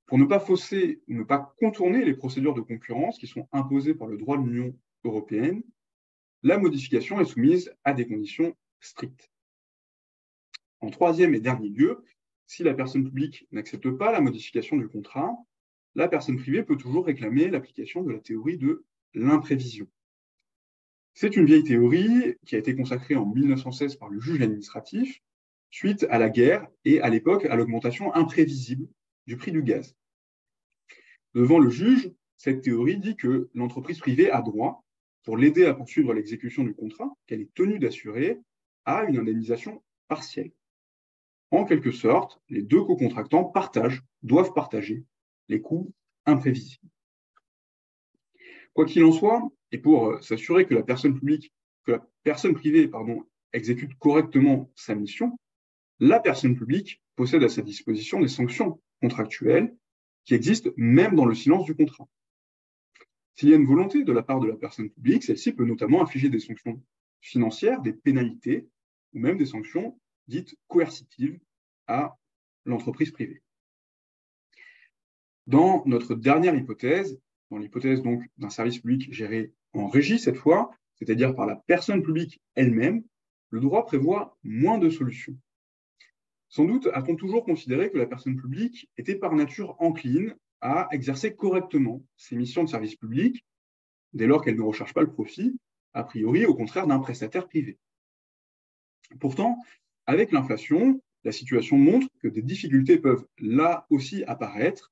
Pour ne pas fausser ou ne pas contourner les procédures de concurrence qui sont imposées par le droit de l'Union européenne, la modification est soumise à des conditions strictes. En troisième et dernier lieu, si la personne publique n'accepte pas la modification du contrat, la personne privée peut toujours réclamer l'application de la théorie de l'imprévision. C'est une vieille théorie qui a été consacrée en 1916 par le juge administratif suite à la guerre et à l'époque à l'augmentation imprévisible du prix du gaz. Devant le juge, cette théorie dit que l'entreprise privée a droit, pour l'aider à poursuivre l'exécution du contrat qu'elle est tenue d'assurer, à une indemnisation partielle. En quelque sorte, les deux co-contractants doivent partager les coûts imprévisibles. Quoi qu'il en soit, et pour s'assurer que la personne privée exécute correctement sa mission, la personne publique possède à sa disposition des sanctions contractuelles qui existent même dans le silence du contrat. S'il y a une volonté de la part de la personne publique, celle-ci peut notamment infliger des sanctions financières, des pénalités ou même des sanctions dites coercitives à l'entreprise privée. Dans notre dernière hypothèse, dans l'hypothèse donc d'un service public géré en régie cette fois, c'est-à-dire par la personne publique elle-même, le droit prévoit moins de solutions. Sans doute a-t-on toujours considéré que la personne publique était par nature encline à exercer correctement ses missions de service public, dès lors qu'elle ne recherche pas le profit, a priori au contraire d'un prestataire privé. Pourtant, avec l'inflation, la situation montre que des difficultés peuvent là aussi apparaître,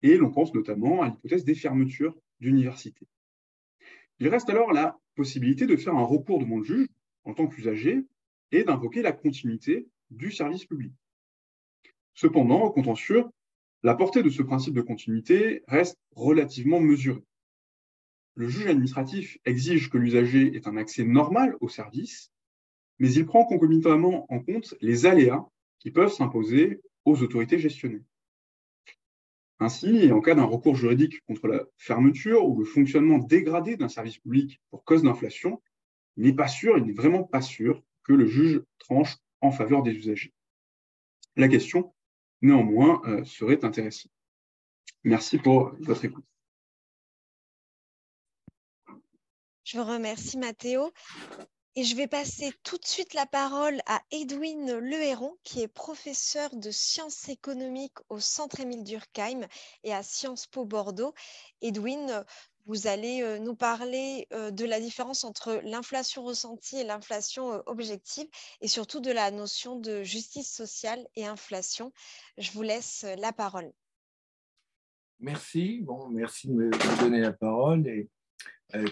et l'on pense notamment à l'hypothèse des fermetures d'universités. Il reste alors la possibilité de faire un recours devant le juge en tant qu'usager et d'invoquer la continuité du service public. Cependant, au contentieux, la portée de ce principe de continuité reste relativement mesurée. Le juge administratif exige que l'usager ait un accès normal au service, mais il prend concomitamment en compte les aléas qui peuvent s'imposer aux autorités gestionnaires. Ainsi, en cas d'un recours juridique contre la fermeture ou le fonctionnement dégradé d'un service public pour cause d'inflation, il n'est vraiment pas sûr que le juge tranche en faveur des usagers. La question, néanmoins, serait intéressante. Merci pour votre écoute. Je vous remercie, Mathéo. Et je vais passer tout de suite la parole à Edwin Lehéron, qui est professeur de sciences économiques au Centre Émile Durkheim et à Sciences Po Bordeaux. Edwin, vous allez nous parler de la différence entre l'inflation ressentie et l'inflation objective, et surtout de la notion de justice sociale et inflation. Je vous laisse la parole. Merci. Merci de me donner la parole. Et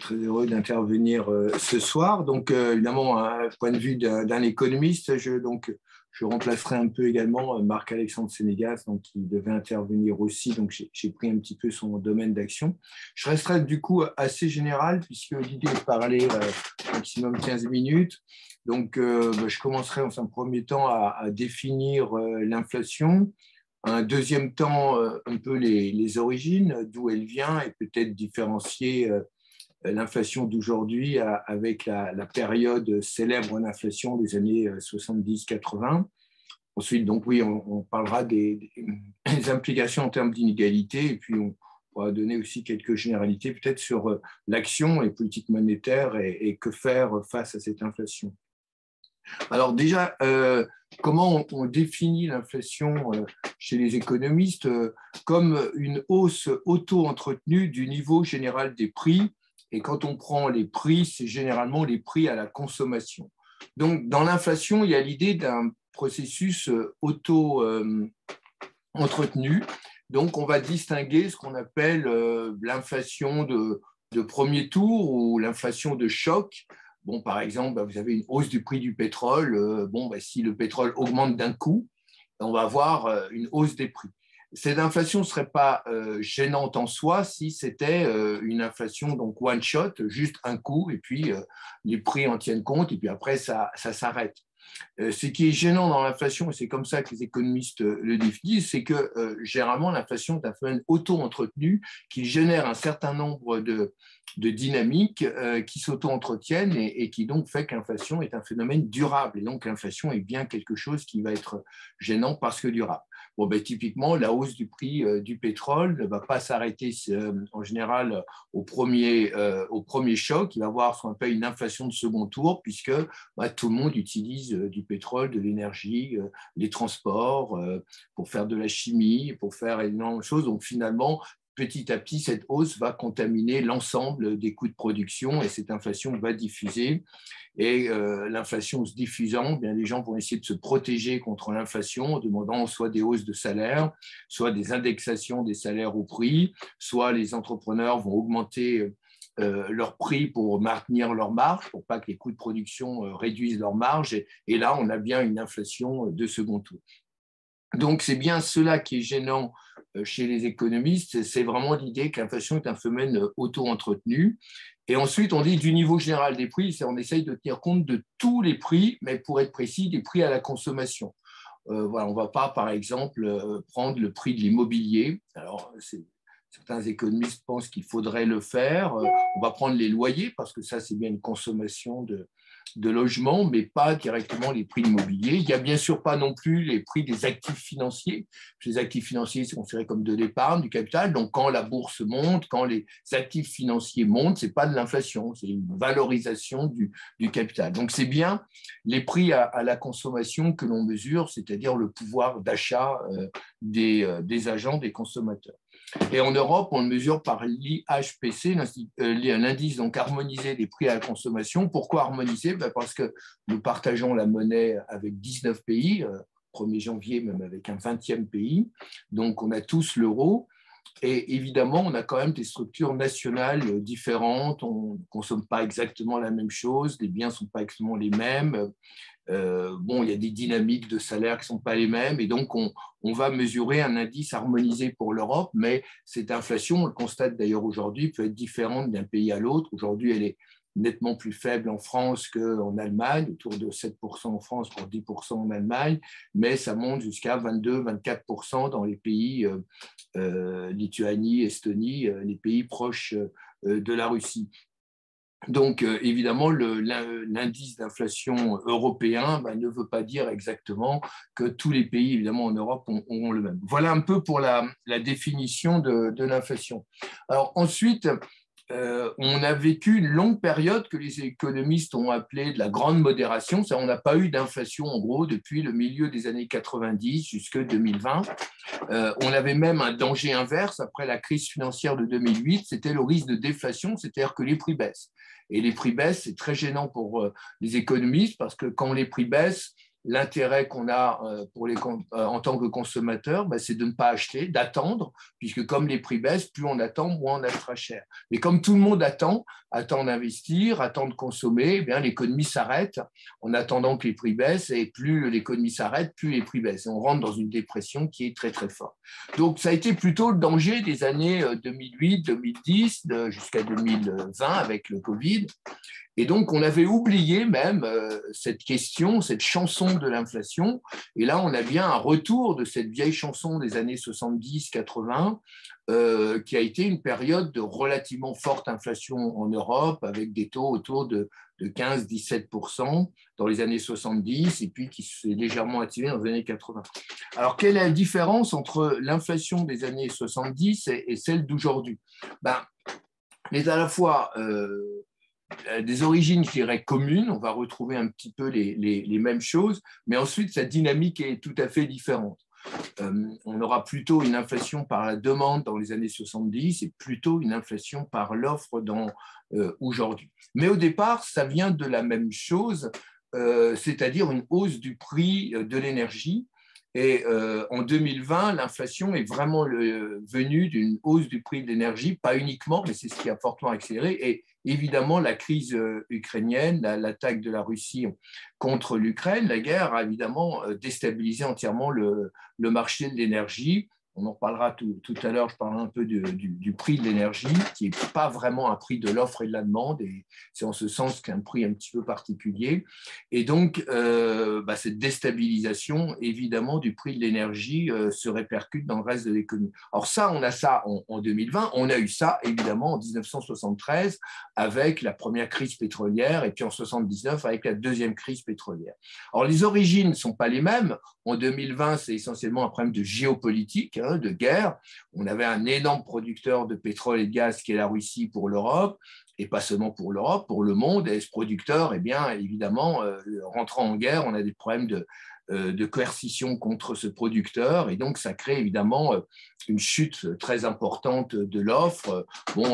très heureux d'intervenir ce soir. Donc, évidemment, à point de vue d'un économiste, je remplacerai un peu également Marc-Alexandre Sénégas, donc, qui devait intervenir aussi. Donc, j'ai pris un petit peu son domaine d'action. Je resterai du coup assez général, puisque l'idée est de parler maximum 15 minutes. Donc, je commencerai en un premier temps à définir l'inflation. Un deuxième temps, un peu les origines, d'où elle vient, et peut-être différencier l'inflation d'aujourd'hui avec la période célèbre d'inflation des années 70-80. Ensuite, donc oui, on parlera des implications en termes d'inégalité, et puis on pourra donner aussi quelques généralités peut-être sur l'action et politique monétaire et que faire face à cette inflation. Alors déjà, comment on définit l'inflation chez les économistes? Comme une hausse auto-entretenue du niveau général des prix. Et quand on prend les prix, c'est généralement les prix à la consommation. Donc, dans l'inflation, il y a l'idée d'un processus auto-entretenu. Donc, on va distinguer ce qu'on appelle l'inflation de premier tour ou l'inflation de choc. Bon, par exemple, vous avez une hausse du prix du pétrole. Si le pétrole augmente d'un coup, on va avoir une hausse des prix. Cette inflation ne serait pas gênante en soi si c'était une inflation donc one shot, juste un coup, et puis les prix en tiennent compte, et puis après ça s'arrête. Ce qui est gênant dans l'inflation, et c'est comme ça que les économistes le définissent, c'est que généralement l'inflation est un phénomène auto-entretenu qui génère un certain nombre de dynamiques qui s'auto-entretiennent et qui donc fait que l'inflation est un phénomène durable. Et donc l'inflation est bien quelque chose qui va être gênant parce que durable. Typiquement, la hausse du prix du pétrole ne va pas s'arrêter en général au premier choc. Il va y avoir ce qu'on appelle une inflation de second tour, puisque tout le monde utilise du pétrole, de l'énergie, les transports, pour faire de la chimie, pour faire énormément de choses. Donc finalement, petit à petit, cette hausse va contaminer l'ensemble des coûts de production et cette inflation va diffuser. Et l'inflation se diffusant, bien, les gens vont essayer de se protéger contre l'inflation en demandant soit des hausses de salaire, soit des indexations des salaires au prix, soit les entrepreneurs vont augmenter leur prix pour maintenir leur marge, pour pas que les coûts de production réduisent leur marge. Et là, on a bien une inflation de second tour. Donc, c'est bien cela qui est gênant chez les économistes, c'est vraiment l'idée que l'inflation est un phénomène auto-entretenu. Et ensuite, on dit du niveau général des prix, on essaye de tenir compte de tous les prix, mais pour être précis, des prix à la consommation. On ne va pas, par exemple, prendre le prix de l'immobilier. Alors, Certains économistes pensent qu'il faudrait le faire. On va prendre les loyers, parce que ça, c'est bien une consommation de logements, mais pas directement les prix immobiliers. Il n'y a bien sûr pas non plus les prix des actifs financiers. Les actifs financiers, c'est considéré comme de l'épargne, du capital. Donc, quand la bourse monte, quand les actifs financiers montent, ce n'est pas de l'inflation, c'est une valorisation du capital. Donc, c'est bien les prix à la consommation que l'on mesure, c'est-à-dire le pouvoir d'achat des agents, des consommateurs. Et en Europe, on le mesure par l'IHPC, l'indice donc harmonisé des prix à la consommation. Pourquoi harmonisé? Parce que nous partageons la monnaie avec 19 pays, 1er janvier même avec un 20e pays. Donc, on a tous l'euro. Et évidemment, on a quand même des structures nationales différentes. On ne consomme pas exactement la même chose. Les biens ne sont pas exactement les mêmes. Il y a des dynamiques de salaire qui ne sont pas les mêmes, et donc on va mesurer un indice harmonisé pour l'Europe, mais cette inflation, on le constate d'ailleurs aujourd'hui, peut être différente d'un pays à l'autre. Aujourd'hui, elle est nettement plus faible en France qu'en Allemagne, autour de 7% en France pour 10% en Allemagne, mais ça monte jusqu'à 22-24% dans les pays Lituanie, Estonie, les pays proches de la Russie. Donc, évidemment, l'indice d'inflation européen ne veut pas dire exactement que tous les pays, évidemment, en Europe ont le même. Voilà un peu pour la définition de l'inflation. Alors, ensuite, on a vécu une longue période que les économistes ont appelée de la grande modération. On n'a pas eu d'inflation, en gros, depuis le milieu des années 90 jusqu'à 2020. On avait même un danger inverse après la crise financière de 2008, c'était le risque de déflation, c'est-à-dire que les prix baissent. Et les prix baissent, c'est très gênant pour les économistes, parce que quand les prix baissent, l'intérêt qu'on a en tant que consommateur, c'est de ne pas acheter, d'attendre, puisque comme les prix baissent, plus on attend, moins on achètera cher. Mais comme tout le monde attend d'investir, attend de consommer, eh bien, l'économie s'arrête en attendant que les prix baissent, et plus l'économie s'arrête, plus les prix baissent. Et on rentre dans une dépression qui est très, très forte. Donc, ça a été plutôt le danger des années 2008, 2010, jusqu'à 2020 avec le Covid. Et donc, on avait oublié même cette question, cette chanson de l'inflation. Et là, on a bien un retour de cette vieille chanson des années 70-80, qui a été une période de relativement forte inflation en Europe, avec des taux autour de 15-17% dans les années 70, et puis qui s'est légèrement atténué dans les années 80. Alors, quelle est la différence entre l'inflation des années 70 et celle d'aujourd'hui? Elle est à la fois des origines, je dirais, communes, on va retrouver un petit peu les mêmes choses, mais ensuite, sa dynamique est tout à fait différente. On aura plutôt une inflation par la demande dans les années 70 et plutôt une inflation par l'offre aujourd'hui. Mais au départ, ça vient de la même chose, c'est-à-dire une hausse du prix de l'énergie. Et en 2020, l'inflation est vraiment venue d'une hausse du prix de l'énergie, pas uniquement, mais c'est ce qui a fortement accéléré. Et évidemment, la crise ukrainienne, l'attaque de la Russie contre l'Ukraine, la guerre a évidemment déstabilisé entièrement le marché de l'énergie. On en parlera tout à l'heure, je parlerai un peu du prix de l'énergie, qui n'est pas vraiment un prix de l'offre et de la demande, et c'est en ce sens qu'un prix un petit peu particulier. Et donc, cette déstabilisation, évidemment, du prix de l'énergie se répercute dans le reste de l'économie. Alors ça, on a ça en 2020, on a eu ça, évidemment, en 1973, avec la première crise pétrolière, et puis en 1979, avec la deuxième crise pétrolière. Alors, les origines ne sont pas les mêmes. En 2020, c'est essentiellement un problème de géopolitique, de guerre. On avait un énorme producteur de pétrole et de gaz qui est la Russie pour l'Europe, et pas seulement pour l'Europe, pour le monde. Et ce producteur, eh bien, évidemment, rentrant en guerre, on a des problèmes de coercition contre ce producteur, et donc ça crée évidemment une chute très importante de l'offre,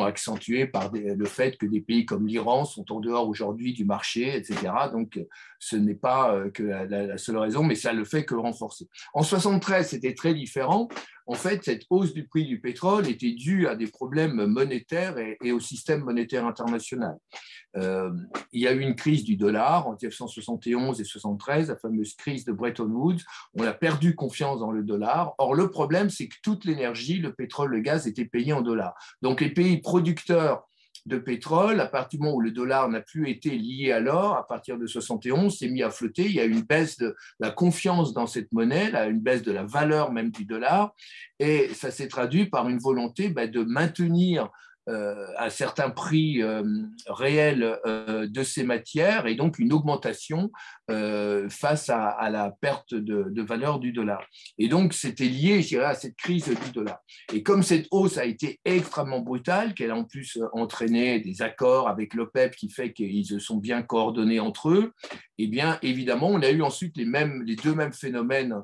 accentuée par le fait que des pays comme l'Iran sont en dehors aujourd'hui du marché, etc. Donc ce n'est pas que la seule raison, mais ça le fait que renforcer. En 1973, c'était très différent. En fait, cette hausse du prix du pétrole était due à des problèmes monétaires et au système monétaire international. Il y a eu une crise du dollar en 1971 et 1973, la fameuse crise de Bretton Woods. On a perdu confiance dans le dollar. Or, le problème, c'est que toute l'énergie, le pétrole, le gaz, étaient payés en dollars. Donc, les pays producteurs de pétrole, à partir du moment où le dollar n'a plus été lié à l'or, à partir de 71, s'est mis à flotter. Il y a eu une baisse de la confiance dans cette monnaie, une baisse de la valeur même du dollar, et ça s'est traduit par une volonté de maintenir un certain prix réel de ces matières et donc une augmentation face à la perte de valeur du dollar. Et donc, c'était lié, je dirais, à cette crise du dollar. Et comme cette hausse a été extrêmement brutale, qu'elle a en plus entraîné des accords avec l'OPEP qui fait qu'ils se sont bien coordonnés entre eux, eh bien, évidemment, on a eu ensuite les deux mêmes phénomènes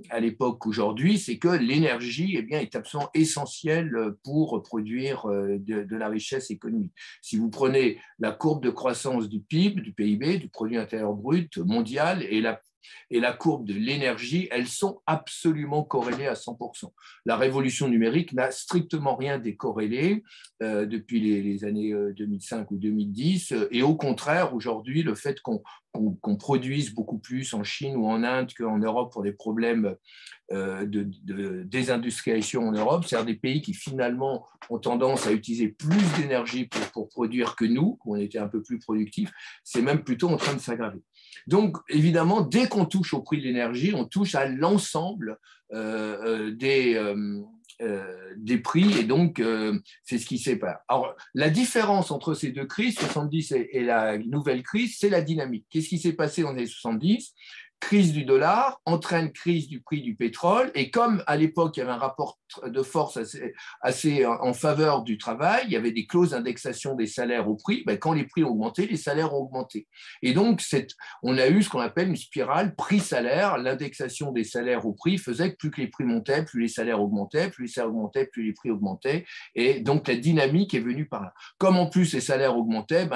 à l'époque qu'aujourd'hui, c'est que l'énergie est absolument essentielle pour produire de la richesse économique. Si vous prenez la courbe de croissance du PIB, du PIB, du produit intérieur brut mondial, et la courbe de l'énergie, elles sont absolument corrélées à 100%. La révolution numérique n'a strictement rien décorrélé depuis les années 2005 ou 2010. Et au contraire, aujourd'hui, le fait qu'on produise beaucoup plus en Chine ou en Inde qu'en Europe pour des problèmes de désindustrialisation en Europe, c'est-à-dire des pays qui finalement ont tendance à utiliser plus d'énergie pour produire que nous, où on était un peu plus productifs, c'est même plutôt en train de s'aggraver. Donc, évidemment, dès qu'on touche au prix de l'énergie, on touche à l'ensemble des prix, et donc c'est ce qui sépare. Alors, la différence entre ces deux crises, 70 et la nouvelle crise, c'est la dynamique. Qu'est-ce qui s'est passé dans les 70 ? Crise du dollar entraîne crise du prix du pétrole, et comme à l'époque il y avait un rapport de force assez en faveur du travail, il y avait des clauses d'indexation des salaires au prix, quand les prix ont augmenté, les salaires ont augmenté. Et donc on a eu ce qu'on appelle une spirale prix-salaire. L'indexation des salaires au prix faisait que plus que les prix montaient, plus les salaires augmentaient, plus les salaires augmentaient, plus les prix augmentaient, et donc la dynamique est venue par là. Comme en plus les salaires augmentaient,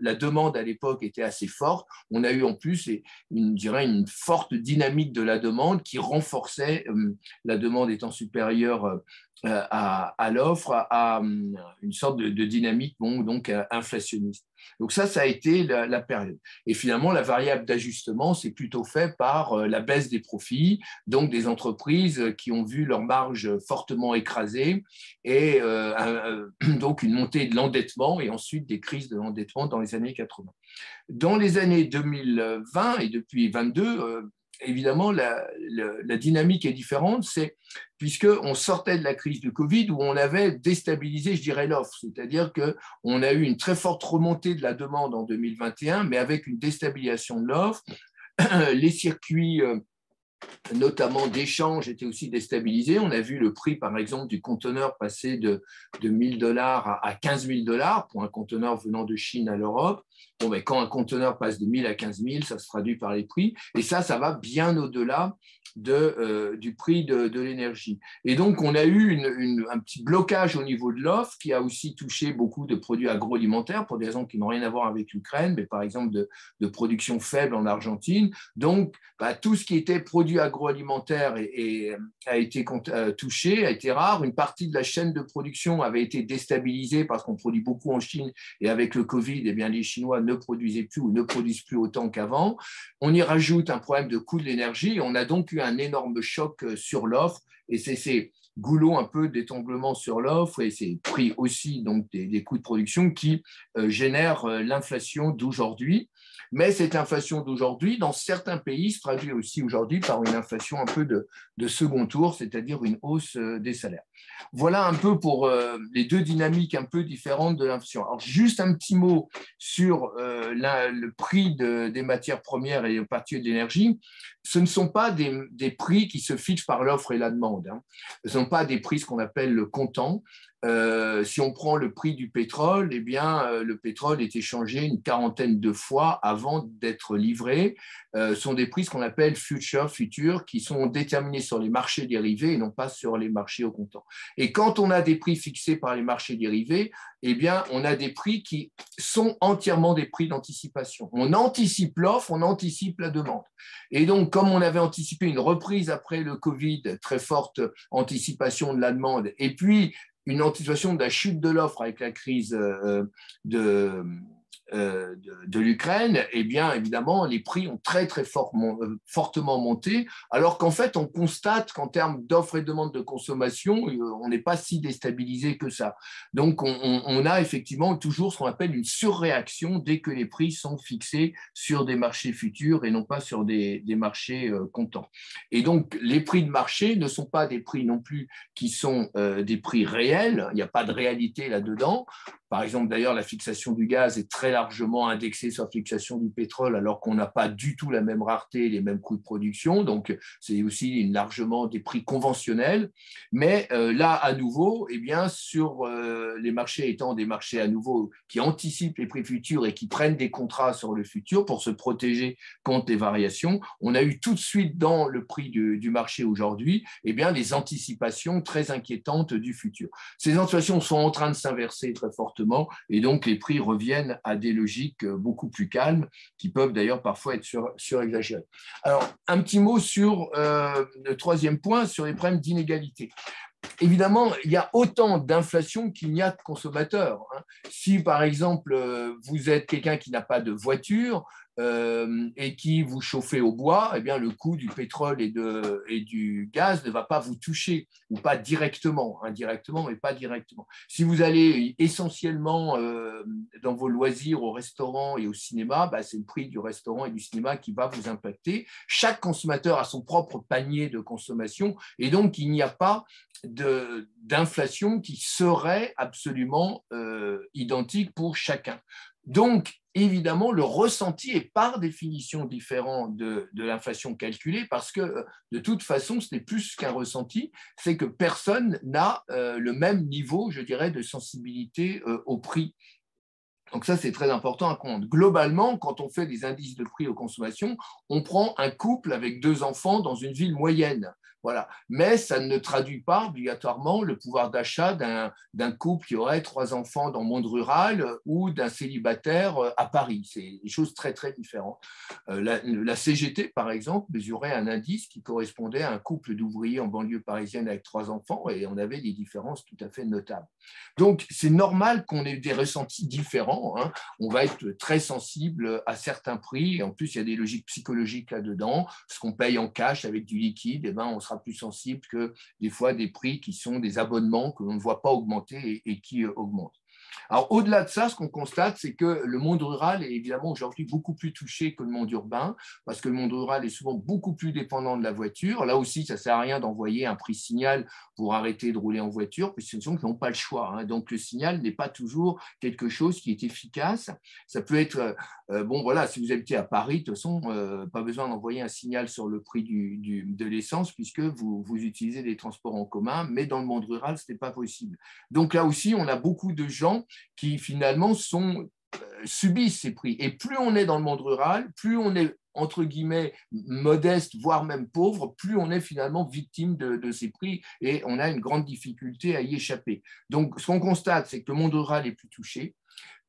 la demande à l'époque était assez forte, on a eu en plus une forte dynamique de la demande qui renforçait, la demande étant supérieure à l'offre, à une sorte de dynamique donc inflationniste. Donc ça a été la période. Et finalement, la variable d'ajustement, c'est plutôt fait par la baisse des profits, donc des entreprises qui ont vu leurs marges fortement écrasées, et donc une montée de l'endettement et ensuite des crises de l'endettement dans les années 80. Dans les années 2020 et depuis 2022, évidemment, la dynamique est différente, puisqu'on sortait de la crise du Covid où on avait déstabilisé, je dirais, l'offre. C'est-à-dire qu'on a eu une très forte remontée de la demande en 2021, mais avec une déstabilisation de l'offre. Les circuits notamment d'échange étaient aussi déstabilisés. On a vu le prix, par exemple, du conteneur passer de $1 000 à $15 000 pour un conteneur venant de Chine à l'Europe. Quand un conteneur passe de 1 000 à 15 000, ça se traduit par les prix. Et ça va bien au-delà du prix de l'énergie. Et donc, on a eu un petit blocage au niveau de l'offre qui a aussi touché beaucoup de produits agroalimentaires pour des raisons qui n'ont rien à voir avec l'Ukraine, mais par exemple de production faible en Argentine. Donc, tout ce qui était produit agroalimentaire a été touché, a été rare. Une partie de la chaîne de production avait été déstabilisée parce qu'on produit beaucoup en Chine, et avec le Covid, les Chinois ne produisaient plus ou ne produisent plus autant qu'avant. On y rajoute un problème de coût de l'énergie. On a donc eu un énorme choc sur l'offre, et c'est ces goulots un peu d'étranglement sur l'offre et ces prix aussi, donc des coûts de production qui génèrent l'inflation d'aujourd'hui. Mais cette inflation d'aujourd'hui, dans certains pays, se traduit aussi aujourd'hui par une inflation un peu de second tour, c'est-à-dire une hausse des salaires. Voilà un peu pour les deux dynamiques un peu différentes de l'inflation. Alors, juste un petit mot sur le prix des matières premières et en particulier de l'énergie. Ce ne sont pas des prix qui se fixent par l'offre et la demande. Ce ne sont pas des prix, ce qu'on appelle le comptant. Si on prend le prix du pétrole, eh bien, le pétrole est échangé une quarantaine de fois avant d'être livré. Ce sont des prix, ce qu'on appelle futures, qui sont déterminés sur les marchés dérivés et non pas sur les marchés au comptant. Et quand on a des prix fixés par les marchés dérivés, eh bien, on a des prix qui sont entièrement des prix d'anticipation. On anticipe l'offre, on anticipe la demande. Et donc, comme on avait anticipé une reprise après le Covid, très forte anticipation de la demande, et puis une anticipation de la chute de l'offre avec la crise de l'Ukraine, eh bien, évidemment, les prix ont très, très fortement monté, alors qu'en fait, on constate qu'en termes d'offres et demandes de consommation, on n'est pas si déstabilisé que ça. Donc, on a effectivement toujours ce qu'on appelle une surréaction dès que les prix sont fixés sur des marchés futurs et non pas sur des marchés comptants. Et donc, les prix de marché ne sont pas des prix non plus qui sont des prix réels, il n'y a pas de réalité là-dedans. Par exemple, d'ailleurs, la fixation du gaz est très largement indexée sur la fixation du pétrole, alors qu'on n'a pas du tout la même rareté, les mêmes coûts de production. Donc, c'est aussi largement des prix conventionnels. Mais là, à nouveau, eh bien, sur les marchés étant des marchés à nouveau qui anticipent les prix futurs et qui prennent des contrats sur le futur pour se protéger contre les variations, on a eu tout de suite dans le prix du marché aujourd'hui, eh bien, des anticipations très inquiétantes du futur. Ces anticipations sont en train de s'inverser très fortement et donc les prix reviennent à des logiques beaucoup plus calmes qui peuvent d'ailleurs parfois être surexagérées. Alors, un petit mot sur le troisième point, sur les problèmes d'inégalité. Évidemment, il y a autant d'inflation qu'il n'y a de consommateurs. Si, par exemple, vous êtes quelqu'un qui n'a pas de voiture et qui vous chauffez au bois, eh bien, le coût du pétrole et du gaz ne va pas vous toucher, ou pas directement, indirectement, mais pas directement. Si vous allez essentiellement dans vos loisirs au restaurant et au cinéma, bah, c'est le prix du restaurant et du cinéma qui va vous impacter. Chaque consommateur a son propre panier de consommation et donc il n'y a pas d'inflation qui serait absolument identique pour chacun. Donc, évidemment, le ressenti est par définition différent de l'inflation calculée parce que, de toute façon, ce n'est plus qu'un ressenti, c'est que personne n'a le même niveau, je dirais, de sensibilité au prix. Donc ça, c'est très important à comprendre. Globalement, quand on fait des indices de prix aux consommations, on prend un couple avec 2 enfants dans une ville moyenne. Voilà. Mais ça ne traduit pas obligatoirement le pouvoir d'achat d'un couple qui aurait 3 enfants dans le monde rural ou d'un célibataire à Paris. C'est des choses très, très différentes. La CGT, par exemple, mesurait un indice qui correspondait à un couple d'ouvriers en banlieue parisienne avec 3 enfants et on avait des différences tout à fait notables. Donc, c'est normal qu'on ait des ressentis différents. On va être très sensible à certains prix. En plus, il y a des logiques psychologiques là-dedans. Ce qu'on paye en cash avec du liquide, eh ben, on sera plus sensible que des fois des prix qui sont des abonnements que l'on ne voit pas augmenter et qui augmentent. Alors, au-delà de ça, ce qu'on constate, c'est que le monde rural est évidemment aujourd'hui beaucoup plus touché que le monde urbain, parce que le monde rural est souvent beaucoup plus dépendant de la voiture. Là aussi, ça ne sert à rien d'envoyer un prix signal pour arrêter de rouler en voiture, puisque ce sont qui n'ont pas le choix. Donc, le signal n'est pas toujours quelque chose qui est efficace. Ça peut être, bon, voilà, si vous habitez à Paris, de toute façon, pas besoin d'envoyer un signal sur le prix de l'essence, puisque vous utilisez des transports en commun, mais dans le monde rural, ce n'est pas possible. Donc, là aussi, on a beaucoup de gens qui finalement subissent ces prix. Et plus on est dans le monde rural, plus on est entre guillemets modeste, voire même pauvre, plus on est finalement victime de ces prix et on a une grande difficulté à y échapper. Donc, ce qu'on constate, c'est que le monde rural est plus touché,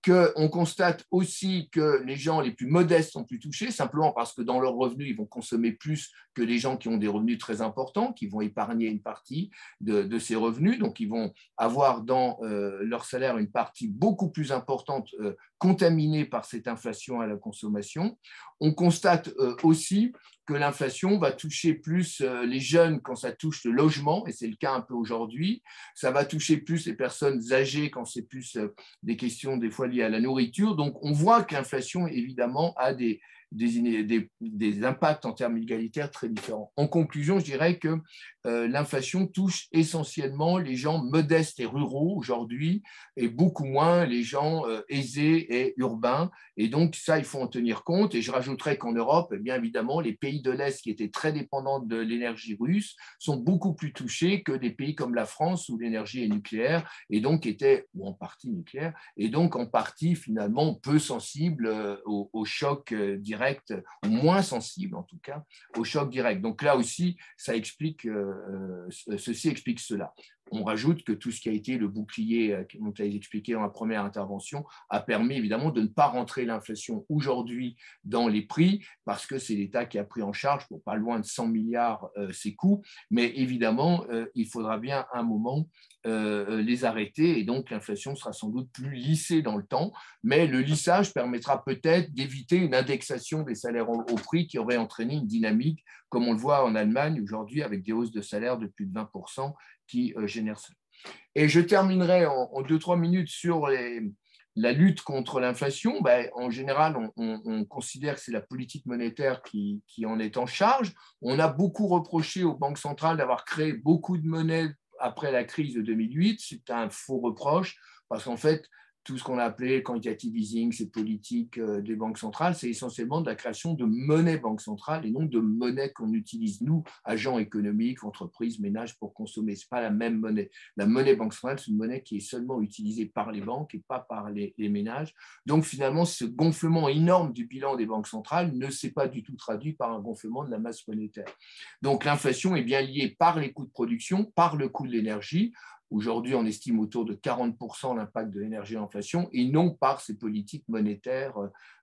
qu'on constate aussi que les gens les plus modestes sont plus touchés, simplement parce que dans leurs revenus, ils vont consommer plus que les gens qui ont des revenus très importants, qui vont épargner une partie de ces revenus. Donc, ils vont avoir dans leur salaire une partie beaucoup plus importante contaminée par cette inflation à la consommation. On constate aussi que l'inflation va toucher plus les jeunes quand ça touche le logement, et c'est le cas un peu aujourd'hui. Ça va toucher plus les personnes âgées quand c'est plus des questions des fois liées à la nourriture. Donc, on voit que l'inflation, évidemment, a des impacts en termes égalitaires très différents. En conclusion, je dirais que l'inflation touche essentiellement les gens modestes et ruraux aujourd'hui et beaucoup moins les gens aisés et urbains. Et donc, ça, il faut en tenir compte. Et je rajouterais qu'en Europe, bien évidemment, les pays de l'Est qui étaient très dépendants de l'énergie russe sont beaucoup plus touchés que des pays comme la France où l'énergie est nucléaire et donc ou en partie nucléaire, et donc en partie finalement peu sensible au choc direct, ou moins sensible en tout cas, au choc direct. Donc là aussi, ça explique, ceci explique cela. on rajoute que tout ce qui a été le bouclier, dont tu as expliqué dans la première intervention, a permis évidemment de ne pas rentrer l'inflation aujourd'hui dans les prix, parce que c'est l'État qui a pris en charge, pour pas loin de 100 milliards, ces coûts. Mais évidemment, il faudra bien un moment les arrêter, et donc l'inflation sera sans doute plus lissée dans le temps, mais le lissage permettra peut-être d'éviter une indexation des salaires au prix qui aurait entraîné une dynamique, comme on le voit en Allemagne aujourd'hui, avec des hausses de salaire de plus de 20% qui génèrent ça. Et je terminerai en 2-3 minutes sur la lutte contre l'inflation. Ben, en général, on considère que c'est la politique monétaire qui en est en charge. On a beaucoup reproché aux banques centrales d'avoir créé beaucoup de monnaie après la crise de 2008. C'est un faux reproche, parce qu'en fait, tout ce qu'on a appelé quantitative easing, ces politiques des banques centrales, c'est essentiellement de la création de monnaie banque centrale et non de monnaie qu'on utilise, nous, agents économiques, entreprises, ménages, pour consommer. Ce n'est pas la même monnaie. La monnaie banque centrale, c'est une monnaie qui est seulement utilisée par les banques et pas par les ménages. Donc, finalement, ce gonflement énorme du bilan des banques centrales ne s'est pas du tout traduit par un gonflement de la masse monétaire. Donc, l'inflation est bien liée par les coûts de production, par le coût de l'énergie. Aujourd'hui, on estime autour de 40% l'impact de l'énergie et l'inflation, et non par ces politiques monétaires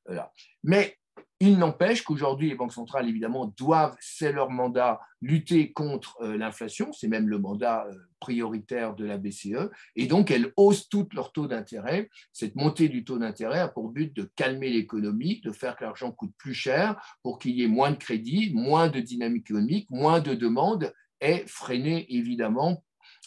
là. Mais il n'empêche qu'aujourd'hui, les banques centrales, évidemment, doivent, c'est leur mandat, lutter contre l'inflation. C'est même le mandat prioritaire de la BCE. Et donc, elles haussent toutes leurs taux d'intérêt. Cette montée du taux d'intérêt a pour but de calmer l'économie, de faire que l'argent coûte plus cher pour qu'il y ait moins de crédit, moins de dynamique économique, moins de demande, et freiner, évidemment,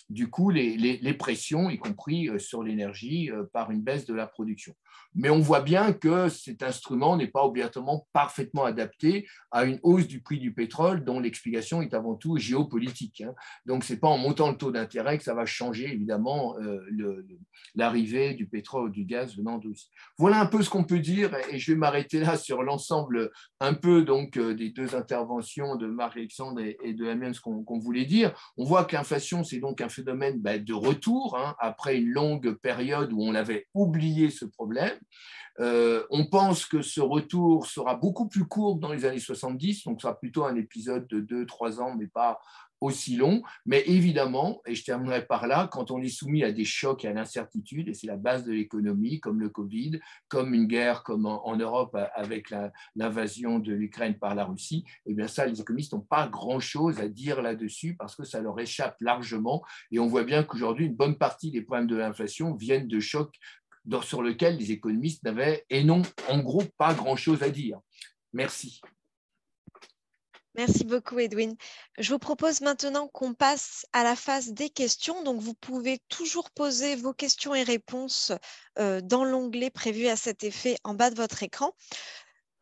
du coup, les pressions, y compris sur l'énergie, par une baisse de la production. Mais on voit bien que cet instrument n'est pas obligatoirement parfaitement adapté à une hausse du prix du pétrole, dont l'explication est avant tout géopolitique. Donc, ce n'est pas en montant le taux d'intérêt que ça va changer, évidemment, l'arrivée du pétrole ou du gaz venant de Russie. Voilà un peu ce qu'on peut dire, et je vais m'arrêter là sur l'ensemble un peu donc, des deux interventions de Marc-Alexandre et de Amiens, ce qu'on voulait dire. On voit que l'inflation, c'est donc un phénomène de retour, après une longue période où on avait oublié ce problème. On pense que ce retour sera beaucoup plus court que dans les années 70, donc ce sera plutôt un épisode de 2-3 ans, mais pas aussi long. Mais évidemment, et je terminerai par là, quand on est soumis à des chocs et à l'incertitude, et c'est la base de l'économie, comme le Covid, comme une guerre comme en Europe avec l'invasion de l'Ukraine par la Russie, et bien ça, les économistes n'ont pas grand-chose à dire là-dessus parce que ça leur échappe largement. Et on voit bien qu'aujourd'hui, une bonne partie des problèmes de l'inflation viennent de chocs sur lesquels les économistes n'avaient, et non, en gros, pas grand-chose à dire. Merci. Merci beaucoup, Edwin. Je vous propose maintenant qu'on passe à la phase des questions. Donc, vous pouvez toujours poser vos questions et réponses dans l'onglet prévu à cet effet en bas de votre écran.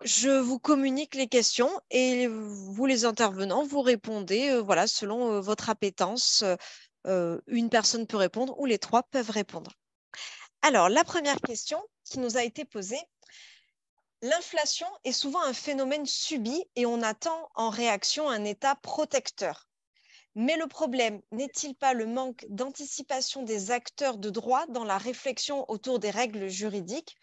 Je vous communique les questions et vous, les intervenants, vous répondez voilà, selon votre appétence. Une personne peut répondre ou les trois peuvent répondre. Alors, la première question qui nous a été posée. L'inflation est souvent un phénomène subi et on attend en réaction un État protecteur. Mais le problème n'est-il pas le manque d'anticipation des acteurs de droit dans la réflexion autour des règles juridiques?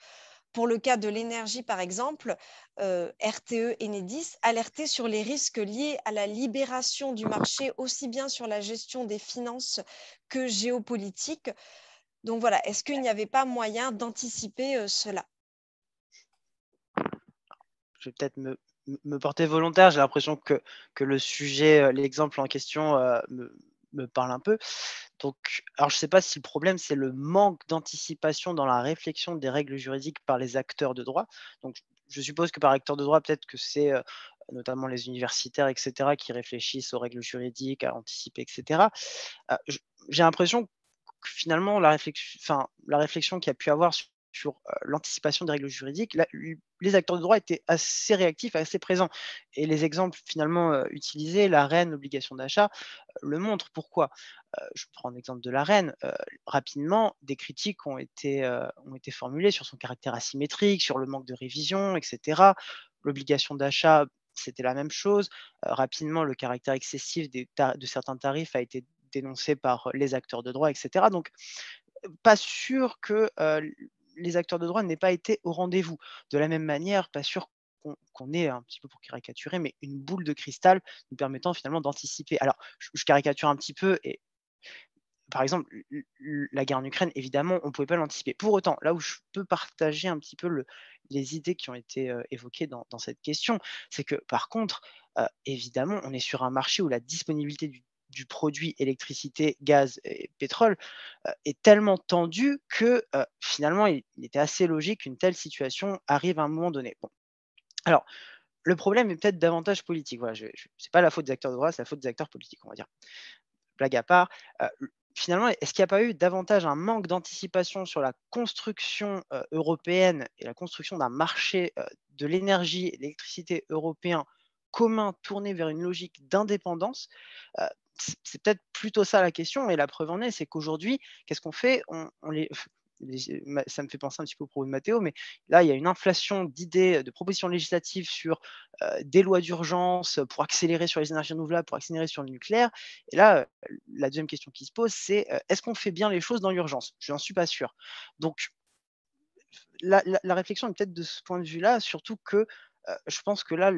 Pour le cas de l'énergie, par exemple, RTE et Enedis alertaient sur les risques liés à la libération du marché, aussi bien sur la gestion des finances que géopolitique. Donc voilà, est-ce qu'il n'y avait pas moyen d'anticiper cela? Je vais peut-être me porter volontaire. J'ai l'impression que le sujet, l'exemple en question me parle un peu. Donc, alors je ne sais pas si le problème, c'est le manque d'anticipation dans la réflexion des règles juridiques par les acteurs de droit. Donc, je suppose que par acteurs de droit, peut-être que c'est notamment les universitaires, etc., qui réfléchissent aux règles juridiques, à anticiper, etc. J'ai l'impression que finalement, la réflexion qu'il y a pu avoir sur l'anticipation des règles juridiques, les acteurs de droit étaient assez réactifs, assez présents. Et les exemples finalement utilisés, l'AREN, l'obligation d'achat, le montrent. Pourquoi? Je prends l'exemple de l'AREN. Rapidement, des critiques ont été formulées sur son caractère asymétrique, sur le manque de révision, etc. L'obligation d'achat, c'était la même chose. Rapidement, le caractère excessif de certains tarifs a été dénoncé par les acteurs de droit, etc. Donc, pas sûr que les acteurs de droit n'aient pas été au rendez-vous. De la même manière, pas sûr qu'on ait, un petit peu pour caricaturer, mais une boule de cristal nous permettant finalement d'anticiper. Alors, je caricature un petit peu, et par exemple, la guerre en Ukraine, évidemment, on ne pouvait pas l'anticiper. Pour autant, là où je peux partager un petit peu les idées qui ont été évoquées dans cette question, c'est que par contre, évidemment, on est sur un marché où la disponibilité du produit électricité, gaz et pétrole est tellement tendue que finalement, il était assez logique qu'une telle situation arrive à un moment donné. Bon. Alors, le problème est peut-être davantage politique. Voilà, ce n'est pas la faute des acteurs de droit, c'est la faute des acteurs politiques, on va dire. Blague à part, finalement, est-ce qu'il n'y a pas eu davantage un manque d'anticipation sur la construction européenne et la construction d'un marché de l'énergie et de l'électricité européen commun tourné vers une logique d'indépendance? C'est peut-être plutôt ça la question, et la preuve en est, c'est qu'aujourd'hui, qu'est-ce qu'on fait? Ça me fait penser un petit peu au propos de Mathéo, mais là, il y a une inflation d'idées, de propositions législatives sur des lois d'urgence pour accélérer sur les énergies renouvelables, pour accélérer sur le nucléaire. Et là, la deuxième question qui se pose, c'est est-ce qu'on fait bien les choses dans l'urgence? Je n'en suis pas sûr. Donc, la réflexion est peut-être de ce point de vue-là, surtout que je pense que là,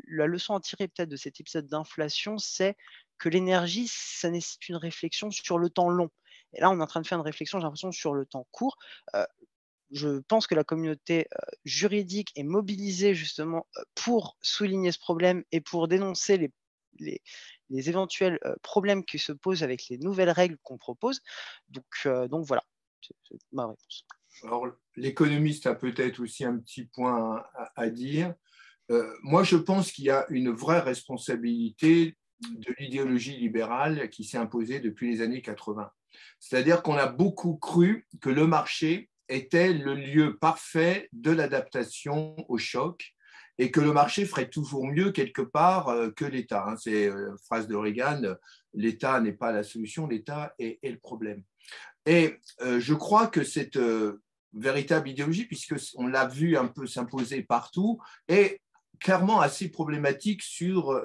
la leçon à tirer peut-être de cet épisode d'inflation, c'est que l'énergie, ça nécessite une réflexion sur le temps long. Et là, on est en train de faire une réflexion, j'ai l'impression, sur le temps court. Je pense que la communauté juridique est mobilisée justement pour souligner ce problème et pour dénoncer les éventuels problèmes qui se posent avec les nouvelles règles qu'on propose. Donc voilà, c'est ma réponse. Alors, l'économiste a peut-être aussi un petit point à dire. Moi, je pense qu'il y a une vraie responsabilité de l'idéologie libérale qui s'est imposée depuis les années 80. C'est-à-dire qu'on a beaucoup cru que le marché était le lieu parfait de l'adaptation au choc et que le marché ferait toujours mieux quelque part que l'État. C'est une phrase de Reagan, l'État n'est pas la solution, l'État est le problème. Et je crois que cette véritable idéologie, puisqu'on l'a vu un peu s'imposer partout, est clairement assez problématique sur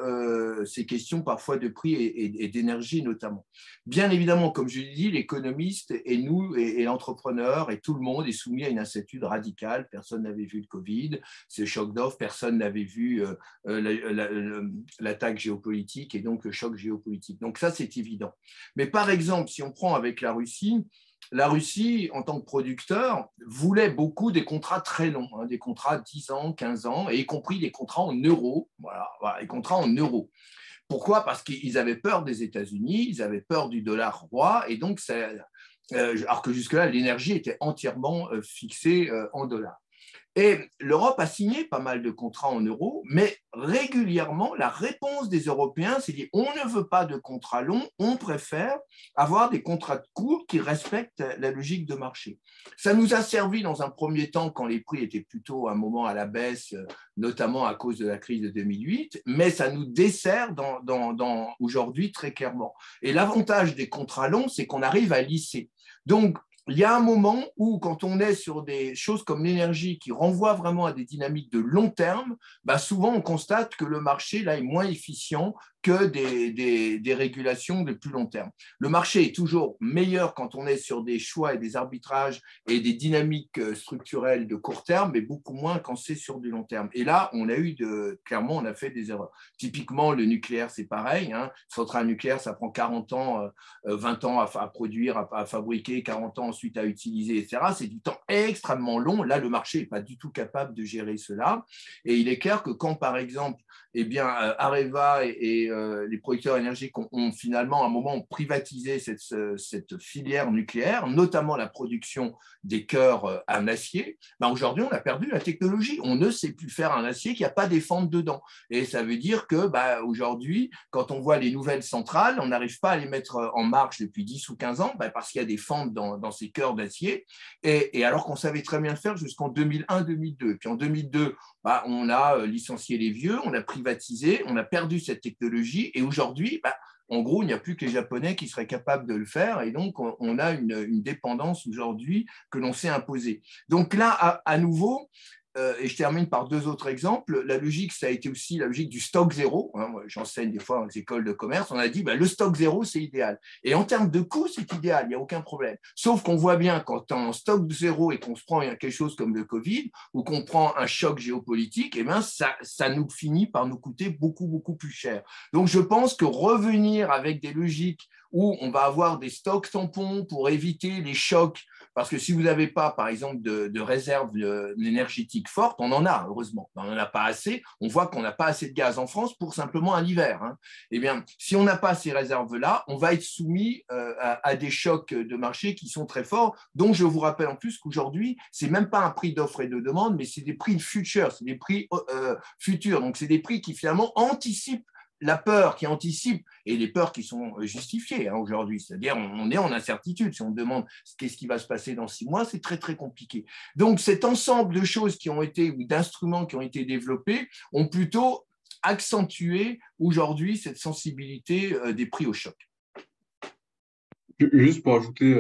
ces questions parfois de prix et d'énergie notamment. Bien évidemment, comme je l'ai dit, l'économiste et nous et l'entrepreneur et tout le monde est soumis à une incertitude radicale. Personne n'avait vu le Covid, ce choc d'offres, personne n'avait vu l'attaque géopolitique et donc le choc géopolitique. Donc ça, c'est évident. Mais par exemple, si on prend avec la Russie, en tant que producteur, voulait beaucoup des contrats très longs, des contrats 10 ans, 15 ans, et y compris des contrats en euros. Voilà, les contrats en euros. Pourquoi? Parce qu'ils avaient peur des États-Unis, ils avaient peur du dollar roi, et donc, alors que jusque-là, l'énergie était entièrement fixée en dollars. Et l'Europe a signé pas mal de contrats en euros, mais régulièrement, la réponse des Européens, c'est dit on ne veut pas de contrats longs, on préfère avoir des contrats courts qui respectent la logique de marché. Ça nous a servi dans un premier temps quand les prix étaient plutôt à un moment à la baisse, notamment à cause de la crise de 2008, mais ça nous dessert aujourd'hui très clairement. Et l'avantage des contrats longs, c'est qu'on arrive à lisser. Donc, il y a un moment où, quand on est sur des choses comme l'énergie qui renvoient vraiment à des dynamiques de long terme, souvent on constate que le marché là, est moins efficient que des régulations de plus long terme. Le marché est toujours meilleur quand on est sur des choix et des arbitrages et des dynamiques structurelles de court terme, mais beaucoup moins quand c'est sur du long terme. Et là, clairement, on a fait des erreurs. Typiquement, le nucléaire, c'est pareil. Centrale nucléaire, ça prend 40 ans, 20 ans à produire, à fabriquer, 40 ans ensuite à utiliser, etc. C'est du temps extrêmement long. Là, le marché n'est pas du tout capable de gérer cela. Et il est clair que quand, par exemple, Areva et les producteurs énergétiques ont finalement, à un moment, privatisé cette filière nucléaire, notamment la production des cœurs en acier, aujourd'hui, on a perdu la technologie. On ne sait plus faire un acier qui n'a pas des fentes dedans. Et ça veut dire que aujourd'hui, quand on voit les nouvelles centrales, on n'arrive pas à les mettre en marche depuis 10 ou 15 ans parce qu'il y a des fentes dans ces cœurs d'acier. Et alors qu'on savait très bien le faire jusqu'en 2001-2002. Puis en 2002, on a licencié les vieux, on a privatisé, on a perdu cette technologie et aujourd'hui, en gros, il n'y a plus que les Japonais qui seraient capables de le faire et donc on a une dépendance aujourd'hui que l'on s'est imposée. Donc là, à nouveau, et je termine par deux autres exemples. La logique, ça a été aussi la logique du stock zéro. Moi, j'enseigne des fois dans les écoles de commerce. On a dit le stock zéro, c'est idéal. Et en termes de coût, c'est idéal, il n'y a aucun problème. Sauf qu'on voit bien quand on est en stock zéro et qu'on se prend quelque chose comme le Covid ou qu'on prend un choc géopolitique, ça nous finit par nous coûter beaucoup, beaucoup plus cher. Donc, je pense que revenir avec des logiques où on va avoir des stocks tampons pour éviter les chocs. Parce que si vous n'avez pas, par exemple, de réserve énergétique forte, on en a, heureusement, on n'en a pas assez. On voit qu'on n'a pas assez de gaz en France pour simplement un hiver. Hein. Eh bien, si on n'a pas ces réserves-là, on va être soumis à des chocs de marché qui sont très forts, dont je vous rappelle en plus qu'aujourd'hui, ce n'est même pas un prix d'offre et de demande, mais c'est des prix futurs, c'est des prix futurs. Donc, c'est des prix qui finalement anticipent la peur, qui anticipe, et les peurs qui sont justifiées aujourd'hui. C'est-à-dire, on est en incertitude. Si on demande qu'est-ce qui va se passer dans 6 mois, c'est très, très compliqué. Donc, cet ensemble de choses qui ont été, ou d'instruments qui ont été développés, ont plutôt accentué aujourd'hui cette sensibilité des prix au choc. Juste pour ajouter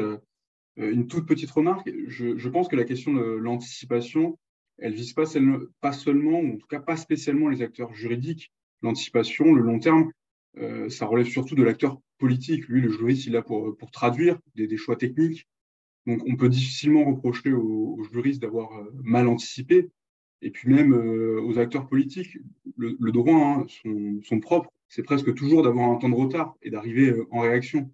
une toute petite remarque, je pense que la question de l'anticipation, elle vise pas seulement, ou en tout cas pas spécialement les acteurs juridiques. L'anticipation, le long terme, ça relève surtout de l'acteur politique. Lui, le juriste, il est là pour traduire des choix techniques. Donc, on peut difficilement reprocher aux juristes d'avoir mal anticipé. Et puis même aux acteurs politiques, le droit, hein, son propre, c'est presque toujours d'avoir un temps de retard et d'arriver en réaction.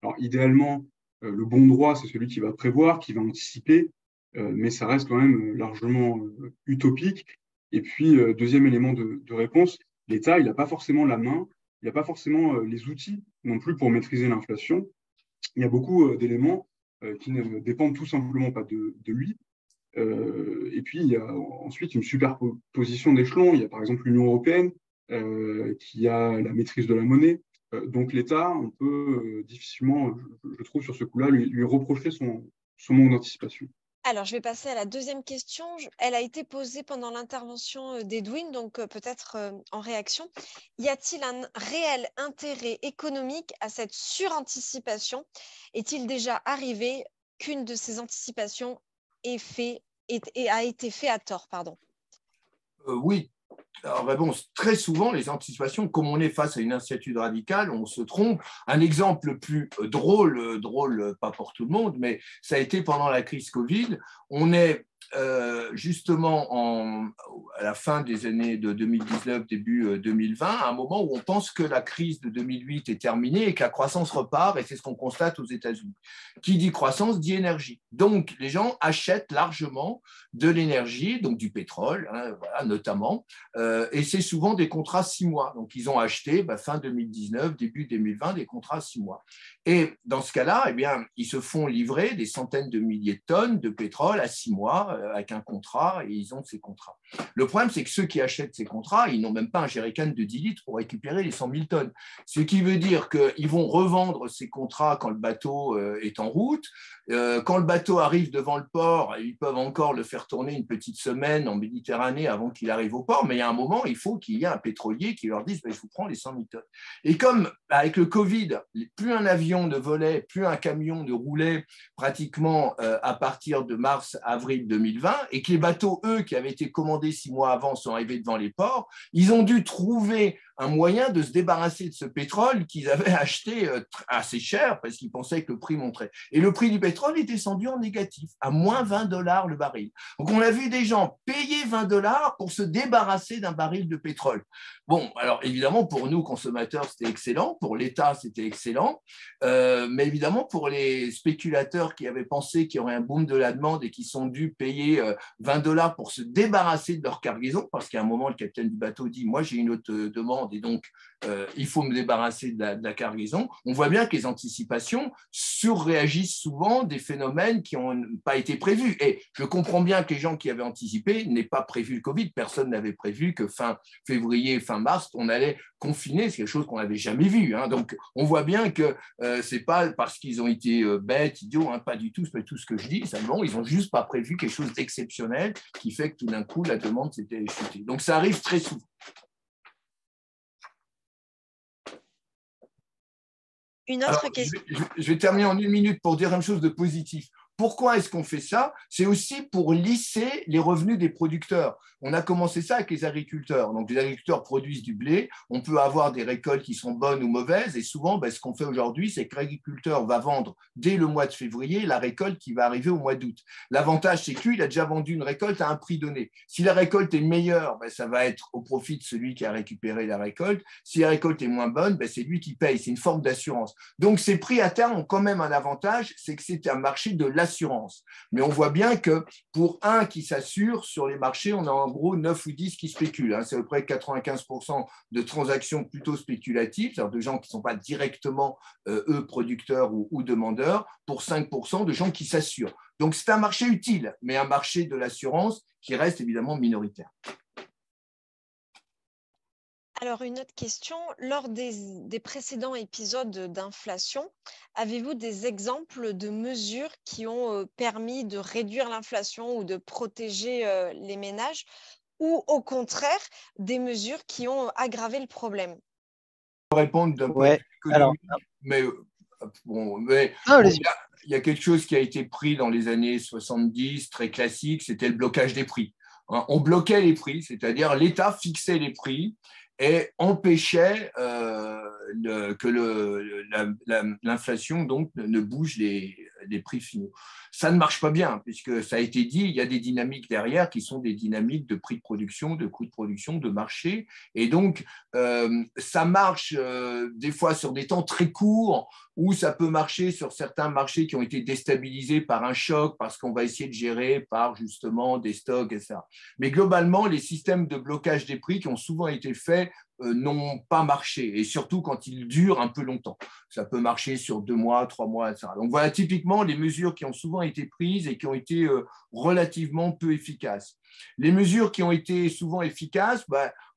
Alors, idéalement, le bon droit, c'est celui qui va prévoir, qui va anticiper, mais ça reste quand même largement utopique. Et puis, deuxième élément de réponse, l'État, il n'a pas forcément la main, il n'a pas forcément les outils non plus pour maîtriser l'inflation. Il y a beaucoup d'éléments qui ne dépendent tout simplement pas de lui. Et puis, il y a ensuite une superposition d'échelons. Il y a par exemple l'Union européenne qui a la maîtrise de la monnaie. Donc l'État, on peut difficilement, je trouve, sur ce coup-là, lui reprocher son manque d'anticipation. Alors, je vais passer à la deuxième question. Elle a été posée pendant l'intervention d'Edwin, donc peut-être en réaction. Y a-t-il un réel intérêt économique à cette suranticipation? Est-il déjà arrivé qu'une de ces anticipations a été faite à tort, pardon? Oui. Alors, bon, très souvent, les anticipations, comme on est face à une incertitude radicale, on se trompe. Un exemple plus drôle, pas pour tout le monde, mais ça a été pendant la crise Covid. On est justement à la fin des années de 2019, début 2020, à un moment où on pense que la crise de 2008 est terminée et que la croissance repart, et c'est ce qu'on constate aux États-Unis. Qui dit croissance dit énergie. Donc, les gens achètent largement de l'énergie, donc du pétrole, hein, voilà, notamment, et c'est souvent des contrats 6 mois. Donc, ils ont acheté fin 2019, début 2020, des contrats 6 mois. Et dans ce cas-là, eh bien, ils se font livrer des centaines de milliers de tonnes de pétrole à 6 mois avec un contrat, et ils ont ces contrats. Le problème, c'est que ceux qui achètent ces contrats, ils n'ont même pas un jerrycan de 10 litres pour récupérer les 100 000 tonnes. Ce qui veut dire qu'ils vont revendre ces contrats quand le bateau est en route. Quand le bateau arrive devant le port, ils peuvent encore le faire tourner une petite semaine en Méditerranée avant qu'il arrive au port, mais il y a un moment, il faut qu'il y ait un pétrolier qui leur dise « je vous prends les 100 000 tonnes ». Et comme avec le Covid, plus un avion ne volait, plus un camion ne roulait pratiquement à partir de mars-avril 2020, et que les bateaux, eux, qui avaient été commandés 6 mois avant, sont arrivés devant les ports, ils ont dû trouver un moyen de se débarrasser de ce pétrole qu'ils avaient acheté assez cher parce qu'ils pensaient que le prix monterait. Et le prix du pétrole est descendu en négatif, à moins 20 $ le baril. Donc, on a vu des gens payer 20 $ pour se débarrasser d'un baril de pétrole. Bon, alors évidemment, pour nous, consommateurs, c'était excellent. Pour l'État, c'était excellent. Mais évidemment, pour les spéculateurs qui avaient pensé qu'il y aurait un boom de la demande et qui sont dû payer 20 $ pour se débarrasser de leur cargaison, parce qu'à un moment, le capitaine du bateau dit « moi, j'ai une autre demande et donc il faut me débarrasser de la cargaison », on voit bien que les anticipations surréagissent souvent des phénomènes qui n'ont pas été prévus. Et je comprends bien que les gens qui avaient anticipé n'aient pas prévu le Covid. Personne n'avait prévu que fin février, fin mars, on allait confiner. C'est quelque chose qu'on n'avait jamais vu. Hein. Donc, on voit bien que ce n'est pas parce qu'ils ont été bêtes, idiots, hein, pas du tout, c'est pas tout ce que je dis. Simplement, ils n'ont juste pas prévu quelque chose d'exceptionnel qui fait que tout d'un coup, la demande s'était chutée. Donc, ça arrive très souvent. Une autre question. Je vais terminer en 1 minute pour dire une chose de positif. Pourquoi est-ce qu'on fait ça? C'est aussi pour lisser les revenus des producteurs. On a commencé ça avec les agriculteurs. Donc, les agriculteurs produisent du blé. On peut avoir des récoltes qui sont bonnes ou mauvaises. Et souvent, ce qu'on fait aujourd'hui, c'est que l'agriculteur va vendre dès le mois de février la récolte qui va arriver au mois d'août. L'avantage, c'est qu'il a déjà vendu une récolte à un prix donné. Si la récolte est meilleure, ça va être au profit de celui qui a récupéré la récolte. Si la récolte est moins bonne, c'est lui qui paye. C'est une forme d'assurance. Donc, ces prix à terme ont quand même un avantage, c'est que c'est un marché de l'assurance. Mais on voit bien que pour un qui s'assure, sur les marchés, on a en gros 9 ou 10 qui spéculent. C'est à peu près 95% de transactions plutôt spéculatives, c'est-à-dire de gens qui ne sont pas directement, eux, producteurs ou demandeurs, pour 5% de gens qui s'assurent. Donc, c'est un marché utile, mais un marché de l'assurance qui reste évidemment minoritaire. Alors, une autre question. Lors des précédents épisodes d'inflation, avez-vous des exemples de mesures qui ont permis de réduire l'inflation ou de protéger les ménages, ou au contraire, des mesures qui ont aggravé le problème? Je peux répondre d'un point de Ouais, vue alors, économique, mais allez-y. il y a quelque chose qui a été pris dans les années 70, très classique, c'était le blocage des prix. On bloquait les prix, c'est-à-dire l'État fixait les prix et empêchait que l'inflation donc ne bouge les prix finaux. Ça ne marche pas bien, puisque ça a été dit, il y a des dynamiques derrière qui sont des dynamiques de prix de production, de coûts de production, de marché. Et donc, ça marche des fois sur des temps très courts, ou ça peut marcher sur certains marchés qui ont été déstabilisés par un choc, parce qu'on va essayer de gérer par justement des stocks, etc. Mais globalement, les systèmes de blocage des prix qui ont souvent été faits n'ont pas marché, et surtout quand ils durent un peu longtemps. Ça peut marcher sur 2 mois, 3 mois, etc. Donc voilà typiquement les mesures qui ont souvent été prises et qui ont été relativement peu efficaces. Les mesures qui ont été souvent efficaces,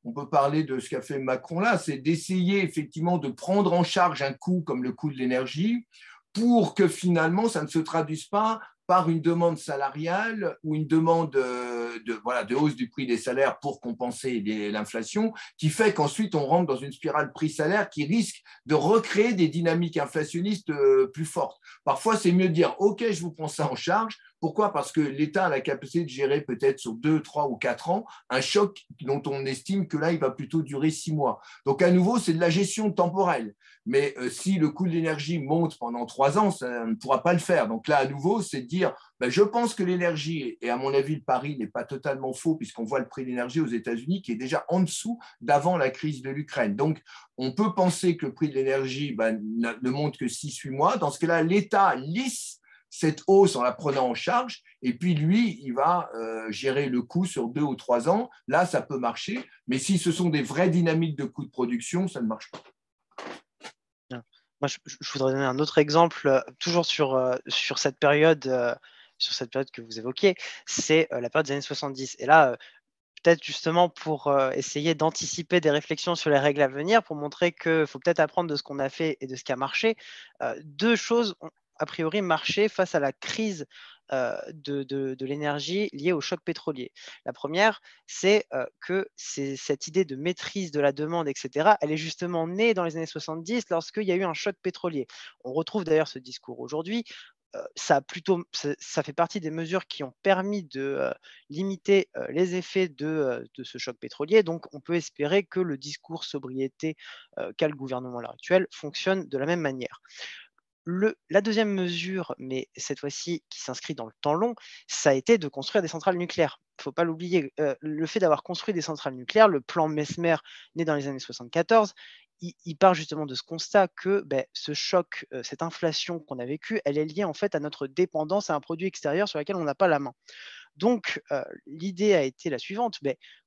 on peut parler de ce qu'a fait Macron là, c'est d'essayer effectivement de prendre en charge un coût comme le coût de l'énergie pour que finalement ça ne se traduise pas par une demande salariale ou une demande de hausse du prix des salaires pour compenser l'inflation, qui fait qu'ensuite on rentre dans une spirale prix-salaire qui risque de recréer des dynamiques inflationnistes plus fortes. Parfois, c'est mieux de dire « Ok, je vous prends ça en charge ». Pourquoi? Parce que l'État a la capacité de gérer peut-être sur 2, 3 ou 4 ans un choc dont on estime que là, il va plutôt durer 6 mois. Donc, à nouveau, c'est de la gestion temporelle. Mais si le coût de l'énergie monte pendant 3 ans, ça ne pourra pas le faire. Donc là, à nouveau, c'est de dire, je pense que l'énergie, et à mon avis, le pari n'est pas totalement faux, puisqu'on voit le prix de l'énergie aux États-Unis qui est déjà en dessous d'avant la crise de l'Ukraine. Donc, on peut penser que le prix de l'énergie ne monte que 6-8 mois. Dans ce cas-là, l'État lisse cette hausse en la prenant en charge, et puis lui, il va gérer le coût sur 2 ou 3 ans. Là, ça peut marcher, mais si ce sont des vraies dynamiques de coûts de production, ça ne marche pas. Moi, je voudrais donner un autre exemple, toujours sur cette période que vous évoquiez, c'est la période des années 70. Et là, peut-être justement pour essayer d'anticiper des réflexions sur les règles à venir, pour montrer qu'il faut peut-être apprendre de ce qu'on a fait et de ce qui a marché. 2 choses ont a priori marché face à la crise de l'énergie liée au choc pétrolier. La première, c'est que cette idée de maîtrise de la demande, etc., elle est justement née dans les années 70 lorsqu'il y a eu un choc pétrolier. On retrouve d'ailleurs ce discours aujourd'hui. Ça fait partie des mesures qui ont permis de limiter les effets de ce choc pétrolier. Donc, on peut espérer que le discours sobriété qu'a le gouvernement à l'heure actuelle fonctionne de la même manière. La deuxième mesure, mais cette fois-ci qui s'inscrit dans le temps long, ça a été de construire des centrales nucléaires. Il ne faut pas l'oublier. Le fait d'avoir construit des centrales nucléaires, le plan Mesmer, né dans les années 74, il part justement de ce constat que ce choc, cette inflation qu'on a vécue, elle est liée en fait à notre dépendance à un produit extérieur sur lequel on n'a pas la main. Donc, l'idée a été la suivante,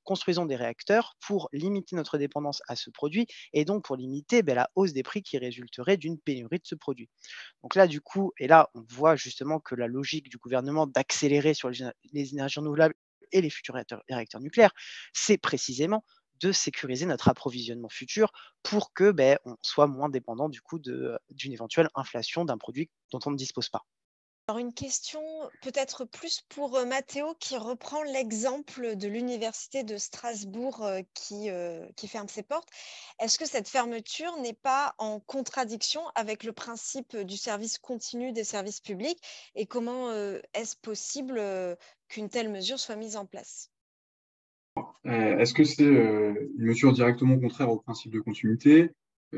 construisons des réacteurs pour limiter notre dépendance à ce produit et donc pour limiter la hausse des prix qui résulterait d'une pénurie de ce produit. Donc là, du coup, et là, on voit justement que la logique du gouvernement d'accélérer sur les énergies renouvelables et les futurs réacteurs nucléaires, c'est précisément de sécuriser notre approvisionnement futur pour que on soit moins dépendant du coup d'une éventuelle inflation d'un produit dont on ne dispose pas. Alors une question peut-être plus pour Mathéo qui reprend l'exemple de l'université de Strasbourg qui ferme ses portes. Est-ce que cette fermeture n'est pas en contradiction avec le principe du service continu des services publics et comment est-ce possible qu'une telle mesure soit mise en place? Est-ce que c'est une mesure directement contraire au principe de continuité?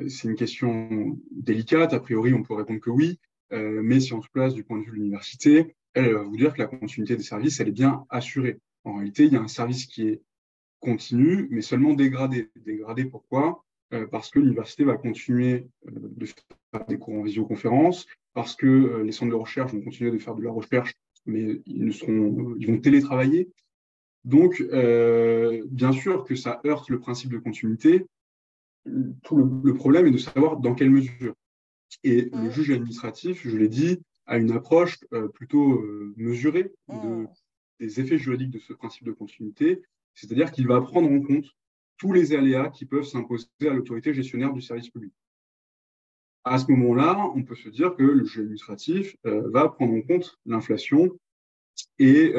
C'est une question délicate. A priori, on peut répondre que oui. Mais si on se place du point de vue de l'université, elle va vous dire que la continuité des services, elle est bien assurée. En réalité, il y a un service qui est continu, mais seulement dégradé. Dégradé pourquoi? Parce que l'université va continuer de faire des cours en visioconférence, parce que les centres de recherche vont continuer de faire de la recherche, mais ils vont télétravailler. Donc, bien sûr que ça heurte le principe de continuité. Tout le problème est de savoir dans quelle mesure. Et le juge administratif, je l'ai dit, a une approche plutôt mesurée des effets juridiques de ce principe de continuité, c'est-à-dire qu'il va prendre en compte tous les aléas qui peuvent s'imposer à l'autorité gestionnaire du service public. À ce moment-là, on peut se dire que le juge administratif va prendre en compte l'inflation et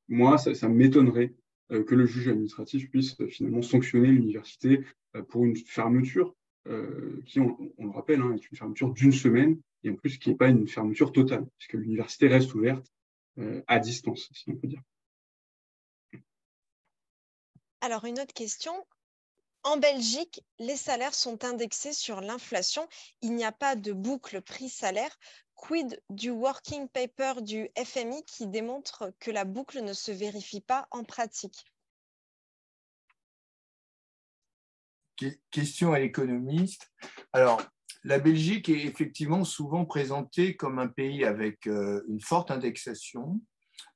moi, ça m'étonnerait que le juge administratif puisse finalement sanctionner l'université pour une fermeture qui, on le rappelle, est une fermeture d'une semaine et en plus qui n'est pas une fermeture totale, puisque l'université reste ouverte à distance, si on peut dire. Alors, une autre question. En Belgique, les salaires sont indexés sur l'inflation. Il n'y a pas de boucle prix-salaire. Quid du working paper du FMI qui démontre que la boucle ne se vérifie pas en pratique? Question à l'économiste. Alors, la Belgique est effectivement souvent présentée comme un pays avec une forte indexation,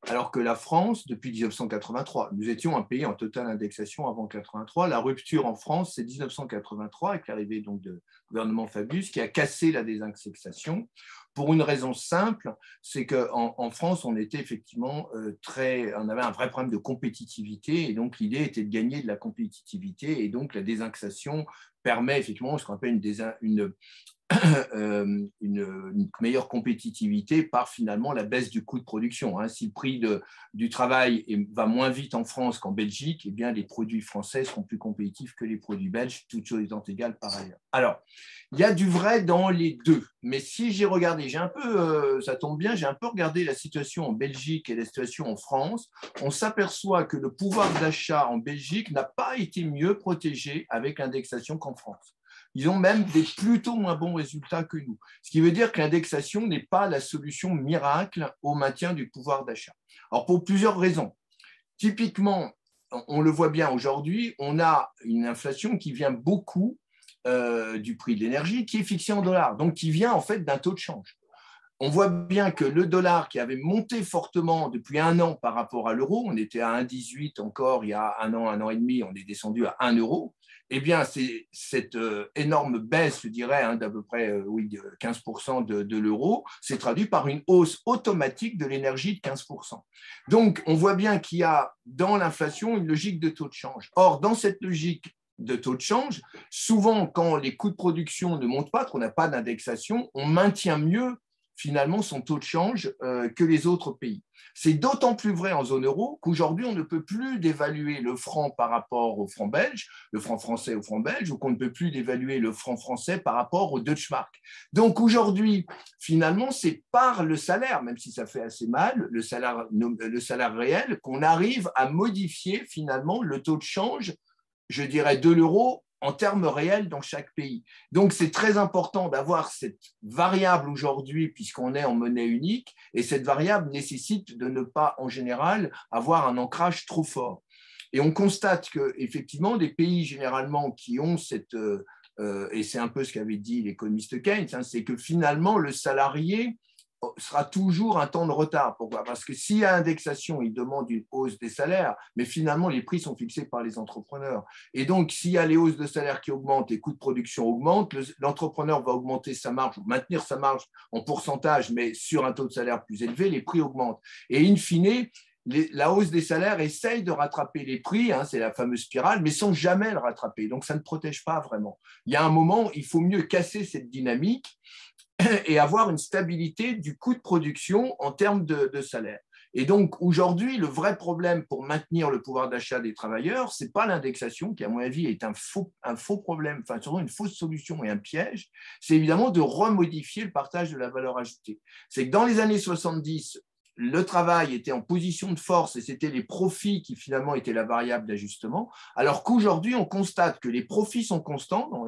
alors que la France, depuis 1983, nous étions un pays en totale indexation avant 1983. La rupture en France, c'est 1983, avec l'arrivée donc du gouvernement Fabius, qui a cassé la désindexation. Pour une raison simple, c'est qu'en France, on était effectivement on avait un vrai problème de compétitivité, et donc l'idée était de gagner de la compétitivité, et donc la désindexation permet effectivement ce qu'on appelle une meilleure compétitivité par finalement la baisse du coût de production. Si le prix du travail va moins vite en France qu'en Belgique, eh bien, les produits français seront plus compétitifs que les produits belges, toutes choses étant égales par ailleurs. Alors, il y a du vrai dans les deux, mais si j'ai regardé, ça tombe bien, j'ai un peu regardé la situation en Belgique et la situation en France, on s'aperçoit que le pouvoir d'achat en Belgique n'a pas été mieux protégé avec l'indexation qu'en France. Ils ont même des plutôt moins bons résultats que nous. Ce qui veut dire que l'indexation n'est pas la solution miracle au maintien du pouvoir d'achat. Alors, pour plusieurs raisons. Typiquement, on le voit bien aujourd'hui, on a une inflation qui vient beaucoup du prix de l'énergie, qui est fixé en dollars, donc qui vient en fait d'un taux de change. On voit bien que le dollar qui avait monté fortement depuis un an par rapport à l'euro, on était à 1,18 encore il y a un an et demi, on est descendu à 1 euro. Eh bien, c'est cette énorme baisse, je dirais, d'à peu près 15% de l'euro, s'est traduit par une hausse automatique de l'énergie de 15%. Donc, on voit bien qu'il y a dans l'inflation une logique de taux de change. Or, dans cette logique de taux de change, souvent, quand les coûts de production ne montent pas, qu'on n'a pas d'indexation, on maintient mieux finalement son taux de change que les autres pays. C'est d'autant plus vrai en zone euro qu'aujourd'hui, on ne peut plus dévaluer le franc par rapport au franc belge, le franc français au franc belge, ou qu'on ne peut plus dévaluer le franc français par rapport au Deutschmark. Donc aujourd'hui, finalement, c'est par le salaire, même si ça fait assez mal, le salaire réel, qu'on arrive à modifier finalement le taux de change, je dirais, de l'euro en termes réels dans chaque pays. Donc, c'est très important d'avoir cette variable aujourd'hui puisqu'on est en monnaie unique et cette variable nécessite de ne pas, en général, avoir un ancrage trop fort. Et on constate qu'effectivement, des pays généralement qui ont cette… et c'est un peu ce qu'avait dit l'économiste Keynes, c'est que finalement, le salarié sera toujours un temps de retard. Pourquoi? Parce que s'il y a indexation, il demande une hausse des salaires, mais finalement, les prix sont fixés par les entrepreneurs. Et donc, s'il y a les hausses de salaires qui augmentent, les coûts de production augmentent, l'entrepreneur va augmenter sa marge, ou maintenir sa marge en pourcentage, mais sur un taux de salaire plus élevé, les prix augmentent. Et in fine, la hausse des salaires essaye de rattraper les prix, c'est la fameuse spirale, mais sans jamais le rattraper. Donc, ça ne protège pas vraiment. Il y a un moment, il faut mieux casser cette dynamique et avoir une stabilité du coût de production en termes de salaire. Et donc, aujourd'hui, le vrai problème pour maintenir le pouvoir d'achat des travailleurs, ce n'est pas l'indexation, qui, à mon avis, est un faux problème, enfin, surtout une fausse solution et un piège, c'est évidemment de remodifier le partage de la valeur ajoutée. C'est que dans les années 70, le travail était en position de force et c'était les profits qui finalement étaient la variable d'ajustement, alors qu'aujourd'hui, on constate que les profits sont constants, dans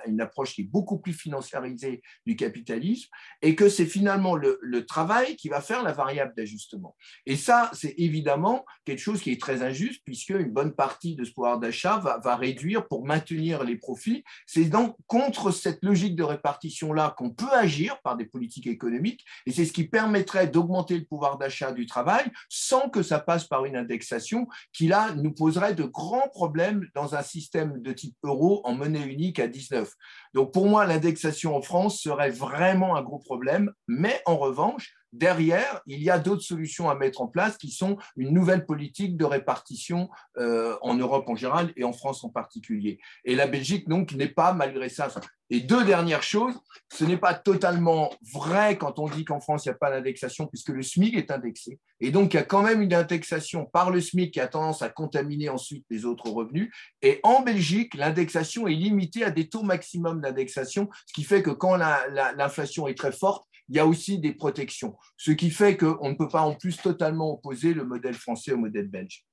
une approche qui est beaucoup plus financiarisée du capitalisme, et que c'est finalement le travail qui va faire la variable d'ajustement. Et ça, c'est évidemment quelque chose qui est très injuste, puisque une bonne partie de ce pouvoir d'achat va réduire pour maintenir les profits. C'est donc contre cette logique de répartition-là qu'on peut agir par des politiques économiques, et c'est ce qui permettrait d'augmenter le pouvoir d'achat du travail sans que ça passe par une indexation qui, là, nous poserait de grands problèmes dans un système de type euro en monnaie unique à 19. Donc, pour moi, l'indexation en France serait vraiment un gros problème, mais en revanche, derrière, il y a d'autres solutions à mettre en place qui sont une nouvelle politique de répartition en Europe en général et en France en particulier. Et la Belgique, donc, n'est pas malgré ça. Et deux dernières choses, ce n'est pas totalement vrai quand on dit qu'en France, il n'y a pas d'indexation puisque le SMIC est indexé. Et donc, il y a quand même une indexation par le SMIC qui a tendance à contaminer ensuite les autres revenus. Et en Belgique, l'indexation est limitée à des taux maximum d'indexation, ce qui fait que quand l'inflation est très forte, il y a aussi des protections, ce qui fait qu'on ne peut pas en plus totalement opposer le modèle français au modèle belge.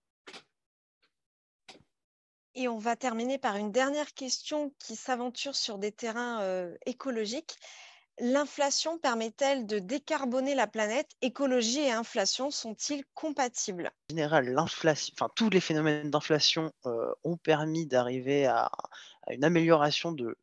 Et on va terminer par une dernière question qui s'aventure sur des terrains écologiques. L'inflation permet-elle de décarboner la planète? Écologie et inflation sont-ils compatibles? En général, l'inflation, enfin, tous les phénomènes d'inflation ont permis d'arriver à une amélioration de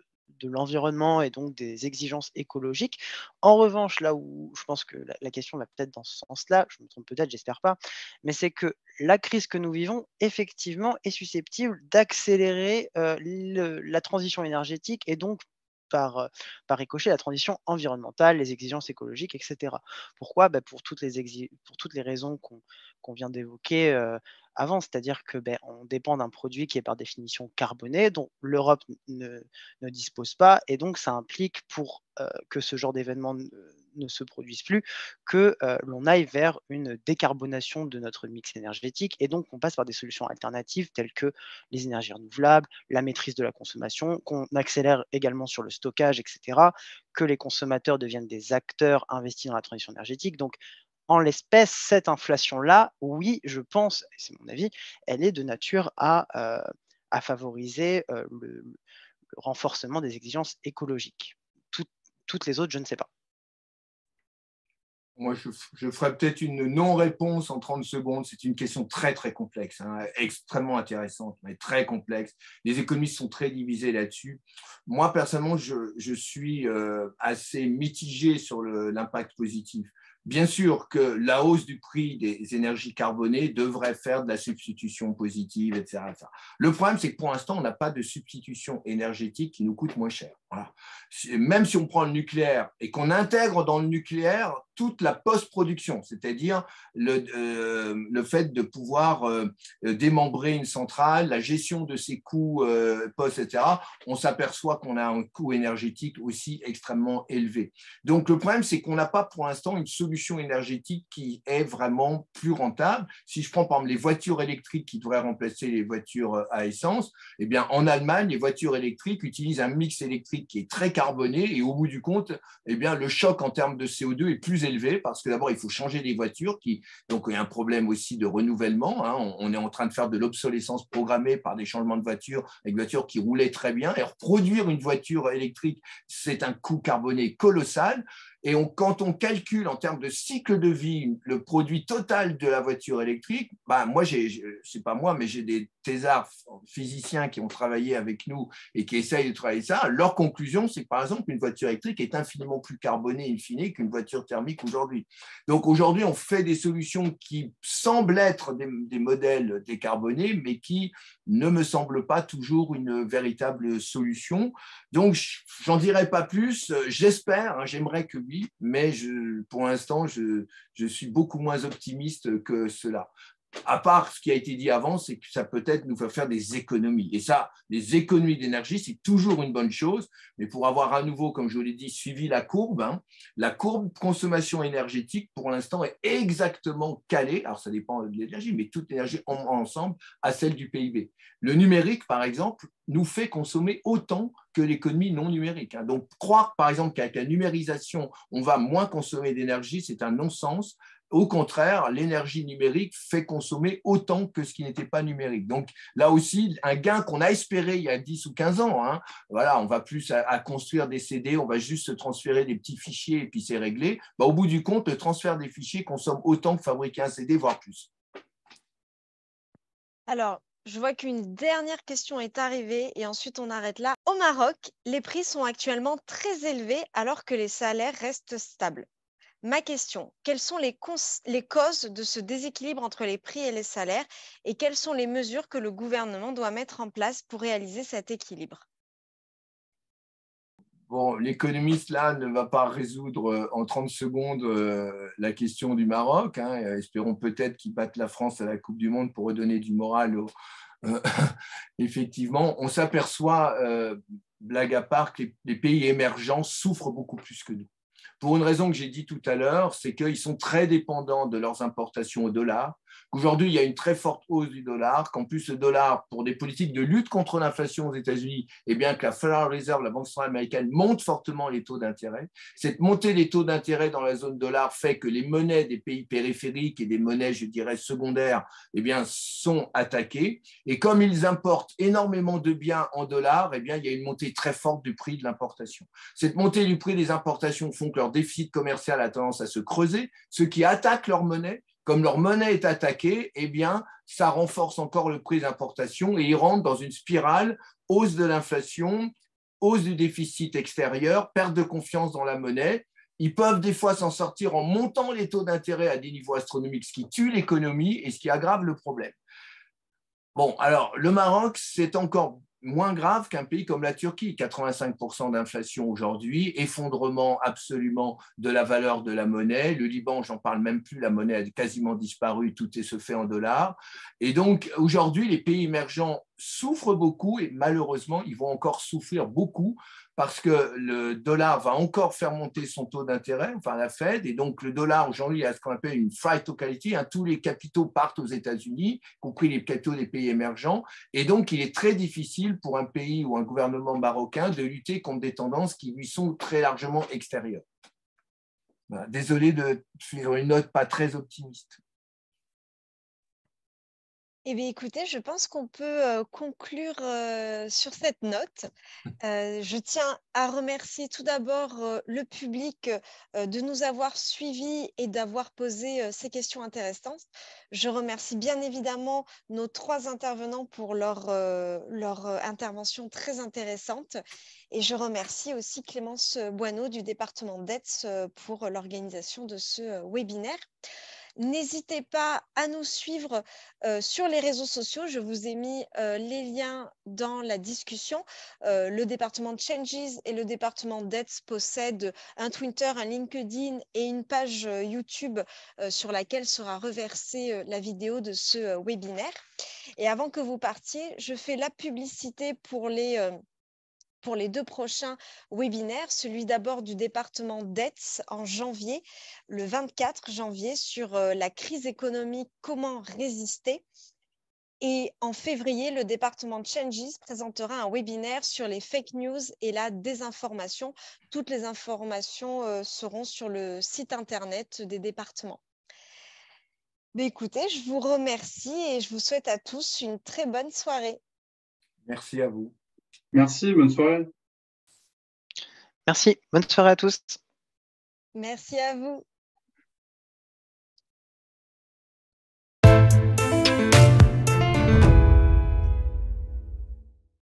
l'environnement et donc des exigences écologiques. En revanche, là où je pense que la question va peut-être dans ce sens-là, je me trompe peut-être, j'espère pas, mais c'est que la crise que nous vivons, effectivement, est susceptible d'accélérer la transition énergétique et donc par ricochet la transition environnementale, les exigences écologiques, etc. Pourquoi? Pour toutes les raisons qu'on vient d'évoquer avant, c'est-à-dire que on dépend d'un produit qui est par définition carboné, dont l'Europe ne dispose pas, et donc ça implique pour que ce genre d'événement ne se produise plus, que l'on aille vers une décarbonation de notre mix énergétique, et donc on passe par des solutions alternatives telles que les énergies renouvelables, la maîtrise de la consommation, qu'on accélère également sur le stockage, etc., que les consommateurs deviennent des acteurs investis dans la transition énergétique. Donc, en l'espèce, cette inflation-là, oui, je pense, et c'est mon avis, elle est de nature à favoriser le renforcement des exigences écologiques. Toutes les autres, je ne sais pas. Moi, je ferai peut-être une non-réponse en 30 secondes. C'est une question très, très complexe, hein, extrêmement intéressante, mais très complexe. Les économistes sont très divisés là-dessus. Moi, personnellement, je suis assez mitigé sur l'impact positif. Bien sûr que la hausse du prix des énergies carbonées devrait faire de la substitution positive, etc. Le problème, c'est que pour l'instant, on n'a pas de substitution énergétique qui nous coûte moins cher. Voilà. Même si on prend le nucléaire et qu'on intègre dans le nucléaire toute la post-production, c'est-à-dire le fait de pouvoir démembrer une centrale, la gestion de ses coûts post, etc., on s'aperçoit qu'on a un coût énergétique aussi extrêmement élevé. Donc, le problème, c'est qu'on n'a pas pour l'instant une solution énergétique qui est vraiment plus rentable. Si je prends par exemple les voitures électriques qui devraient remplacer les voitures à essence, eh bien, en Allemagne, les voitures électriques utilisent un mix électrique qui est très carboné et au bout du compte, eh bien, le choc en termes de CO2 est plus élevé parce que d'abord, il faut changer les voitures, donc il y a un problème aussi de renouvellement. Hein. On est en train de faire de l'obsolescence programmée par des changements de voitures avec des voitures qui roulaient très bien. Et reproduire une voiture électrique, c'est un coût carboné colossal. Et quand on calcule en termes de cycle de vie le produit total de la voiture électrique, moi, c'est pas moi, mais j'ai des thésards physiciens qui ont travaillé avec nous et qui essayent de travailler ça. Leur conclusion, c'est que par exemple, une voiture électrique est infiniment plus carbonée in fine qu'une voiture thermique aujourd'hui. Donc aujourd'hui, on fait des solutions qui semblent être des modèles décarbonés, mais qui ne me semblent pas toujours une véritable solution. Donc, j'en dirai pas plus. J'espère, hein, j'aimerais que oui, mais pour l'instant, je suis beaucoup moins optimiste que cela. à part ce qui a été dit avant, c'est que ça peut-être nous faire des économies. Et ça, les économies d'énergie, c'est toujours une bonne chose. Mais pour avoir à nouveau, comme je vous l'ai dit, suivi la courbe, la courbe consommation énergétique, pour l'instant, est exactement calée. Alors, ça dépend de l'énergie, mais toute l'énergie ensemble à celle du PIB. Le numérique, par exemple, nous fait consommer autant que l'économie non numérique. Donc, croire, par exemple, qu'avec la numérisation, on va moins consommer d'énergie, c'est un non-sens. Au contraire, l'énergie numérique fait consommer autant que ce qui n'était pas numérique. Donc là aussi, un gain qu'on a espéré il y a 10 ou 15 ans, voilà, on va plus à construire des CD, on va juste se transférer des petits fichiers et puis c'est réglé. Au bout du compte, le transfert des fichiers consomme autant que fabriquer un CD, voire plus. Alors, je vois qu'une dernière question est arrivée et ensuite on arrête là. Au Maroc, les prix sont actuellement très élevés alors que les salaires restent stables. Ma question, quelles sont les causes de ce déséquilibre entre les prix et les salaires et quelles sont les mesures que le gouvernement doit mettre en place pour réaliser cet équilibre? Bon, l'économiste, là, ne va pas résoudre en 30 secondes la question du Maroc. Espérons peut-être qu'ils battent la France à la Coupe du Monde pour redonner du moral effectivement, on s'aperçoit, blague à part, que les pays émergents souffrent beaucoup plus que nous. Pour une raison que j'ai dit tout à l'heure, c'est qu'ils sont très dépendants de leurs importations au dollar. Aujourd'hui, il y a une très forte hausse du dollar, qu'en plus le dollar, pour des politiques de lutte contre l'inflation aux États-Unis, et bien que la Federal Reserve, la Banque centrale américaine, monte fortement les taux d'intérêt. Cette montée des taux d'intérêt dans la zone dollar fait que les monnaies des pays périphériques et des monnaies, je dirais, secondaires, eh bien, sont attaquées. Et comme ils importent énormément de biens en dollars, eh bien, il y a une montée très forte du prix de l'importation. Cette montée du prix des importations font que leur déficit commercial a tendance à se creuser, ce qui attaque leur monnaie. Comme leur monnaie est attaquée, eh bien, ça renforce encore le prix d'importation et ils rentrent dans une spirale, hausse de l'inflation, hausse du déficit extérieur, perte de confiance dans la monnaie. Ils peuvent des fois s'en sortir en montant les taux d'intérêt à des niveaux astronomiques, ce qui tue l'économie et ce qui aggrave le problème. Bon, alors, le Maroc, c'est encore moins grave qu'un pays comme la Turquie, 85% d'inflation aujourd'hui, effondrement absolument de la valeur de la monnaie. Le Liban, j'en parle même plus, la monnaie a quasiment disparu, tout se fait en dollars. Et donc, aujourd'hui, les pays émergents souffrent beaucoup et malheureusement, ils vont encore souffrir beaucoup parce que le dollar va encore faire monter son taux d'intérêt, enfin la Fed, et donc le dollar aujourd'hui a ce qu'on appelle une flight to quality, tous les capitaux partent aux États-Unis, y compris les capitaux des pays émergents, et donc il est très difficile pour un pays ou un gouvernement marocain de lutter contre des tendances qui lui sont très largement extérieures. Voilà. Désolé de faire une note pas très optimiste. Eh bien, écoutez, je pense qu'on peut conclure sur cette note. Je tiens à remercier tout d'abord le public de nous avoir suivis et d'avoir posé ces questions intéressantes. Je remercie bien évidemment nos 3 intervenants pour leur intervention très intéressante. Et je remercie aussi Clémence Boineau du département d'ETS pour l'organisation de ce webinaire. N'hésitez pas à nous suivre sur les réseaux sociaux. Je vous ai mis les liens dans la discussion. Le département de Changes et le département d'ETS possèdent un Twitter, un LinkedIn et une page YouTube sur laquelle sera reversée la vidéo de ce webinaire. Et avant que vous partiez, je fais la publicité pour les 2 prochains webinaires, celui d'abord du département d'ETS en janvier, le 24 janvier, sur la crise économique, comment résister. Et en février, le département de Changes présentera un webinaire sur les fake news et la désinformation. Toutes les informations seront sur le site internet des départements. Mais écoutez, je vous remercie et je vous souhaite à tous une très bonne soirée. Merci à vous. Merci, bonne soirée. Merci, bonne soirée à tous. Merci à vous.